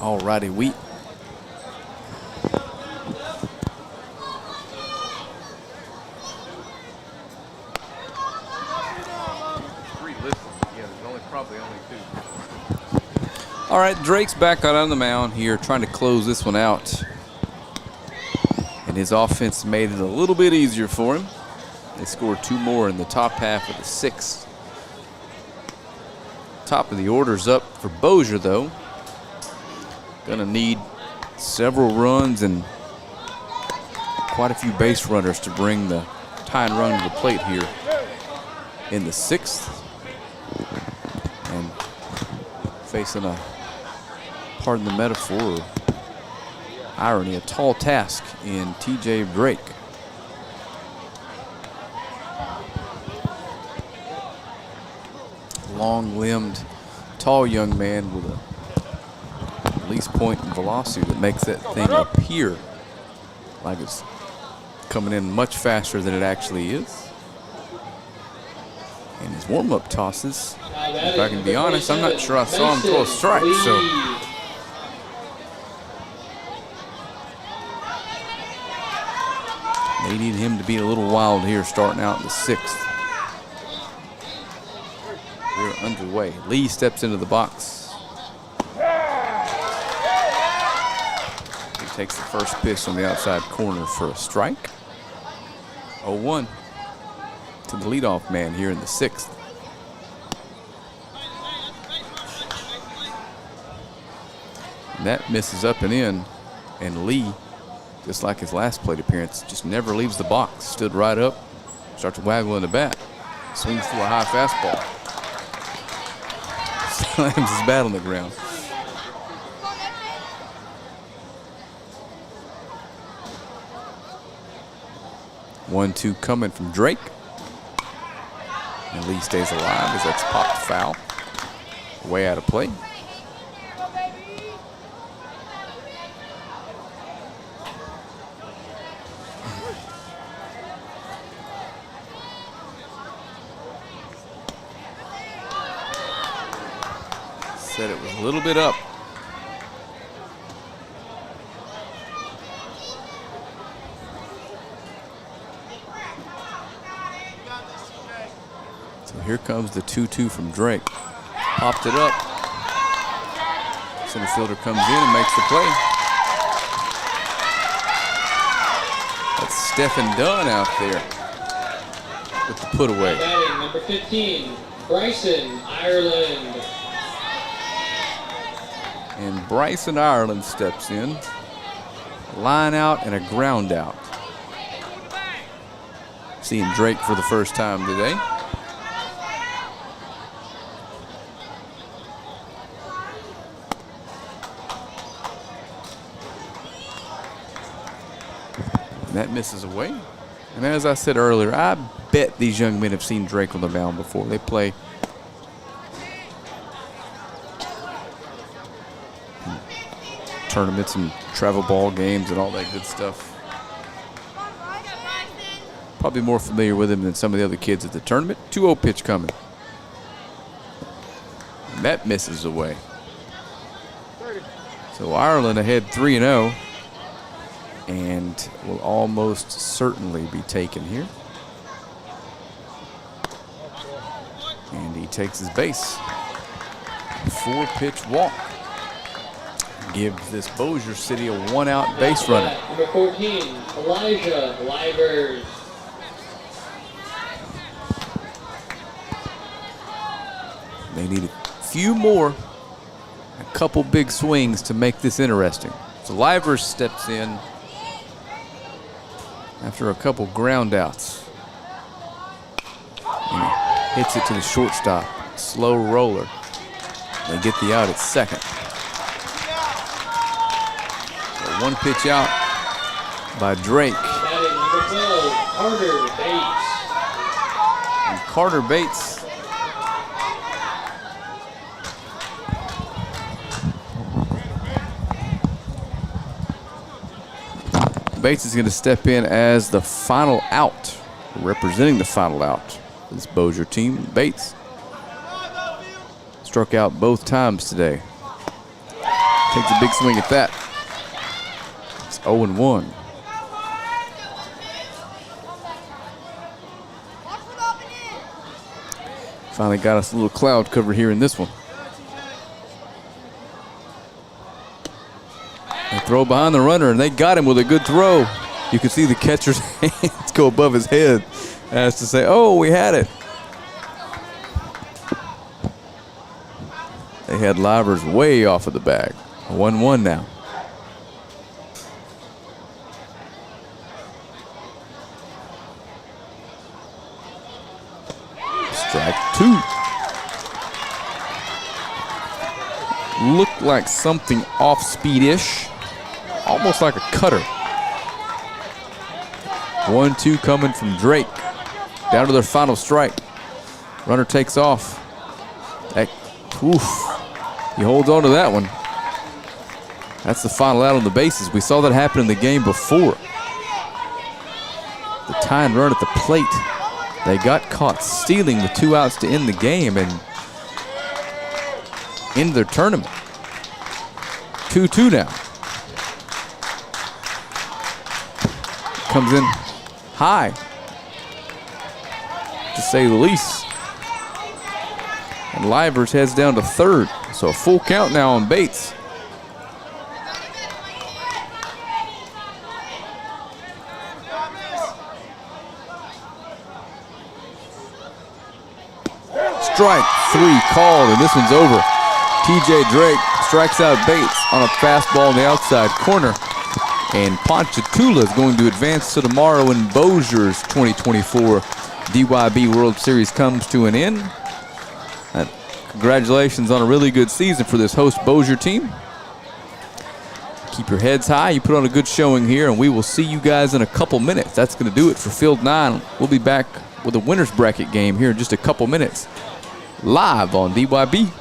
All righty, we All right, Drake's back out on the mound here trying to close this one out. And his offense made it a little bit easier for him. They scored 2 more in the top half of the 6th. Top of the order's up for Bossier, though. Gonna need several runs and quite a few base runners to bring the tying run to the plate here in the 6th. And facing a, pardon the metaphor, or irony, a tall task in T.J. Drake. Long-limbed, tall young man with a release point and velocity that makes that thing appear like it's coming in much faster than it actually is. And his warm-up tosses, if I can be honest, I'm not sure I saw him throw a strike, so. They need him to be a little wild here starting out in the 6th. We're underway. Lee steps into the box. He takes the first pitch on the outside corner for a strike. 0-1 to the leadoff man here in the 6th. And that misses up and in, and Lee, just like his last plate appearance, just never leaves the box. Stood right up, starts waggling the bat, swings through a high fastball, slams his bat on the ground. One-two coming from Drake. And Lee stays alive as that's popped foul. Way out of play. Said it was a little bit up. So here comes the 2-2 from Drake. Popped it up. Center fielder comes in and makes the play. That's Stephen Dunn out there with the put away. Batting number 15, Bryson, Ireland. And Bryson Ireland steps in. Line out and a ground out. Seeing Drake for the first time today. And that misses away. And as I said earlier, I bet these young men have seen Drake on the mound before. They play tournaments and travel ball games and all that good stuff. Probably more familiar with him than some of the other kids at the tournament. 2-0 pitch coming. And that misses away. So Ireland ahead 3-0 and will almost certainly be taken here. And he takes his base. 4-pitch walk. Gives this Bossier City a 1-out base runner. Number 14, Elijah Livers. They need a few more, a couple big swings to make this interesting. So Livers steps in after a couple ground outs. And he hits it to the shortstop. Slow roller. They get the out at second. So 1 pitch out by Drake. Batting number 12, Carter Bates. And Carter Bates is going to step in as the final out, representing the final out for this Bossier team. Bates struck out both times today. Takes a big swing at that. It's 0-1. Finally got us a little cloud cover here in this one. They throw behind the runner, and they got him with a good throw. You can see the catcher's hands go above his head as to say, oh, we had it. They had Livers way off of the bag. 1-1 now. Strike 2. Looked like something off-speed-ish. Almost like a cutter. 1-2 coming from Drake. Down to their final strike. Runner takes off. He holds on to that one. That's the final out on the bases. We saw that happen in the game before. The tying run at the plate. They got caught stealing the 2 outs to end the game and end their tournament. 2-2 now. Comes in high, to say the least. And Livers heads down to third. So a full count now on Bates. Strike 3 called, and this one's over. TJ Drake strikes out Bates on a fastball in the outside corner. And Ponchatoula is going to advance to tomorrow in Bossier's 2024 DYB World Series comes to an end. Congratulations on a really good season for this host Bossier team. Keep your heads high. You put on a good showing here, and we will see you guys in a couple minutes. That's going to do it for Field 9. We'll be back with a winner's bracket game here in just a couple minutes, live on DYB.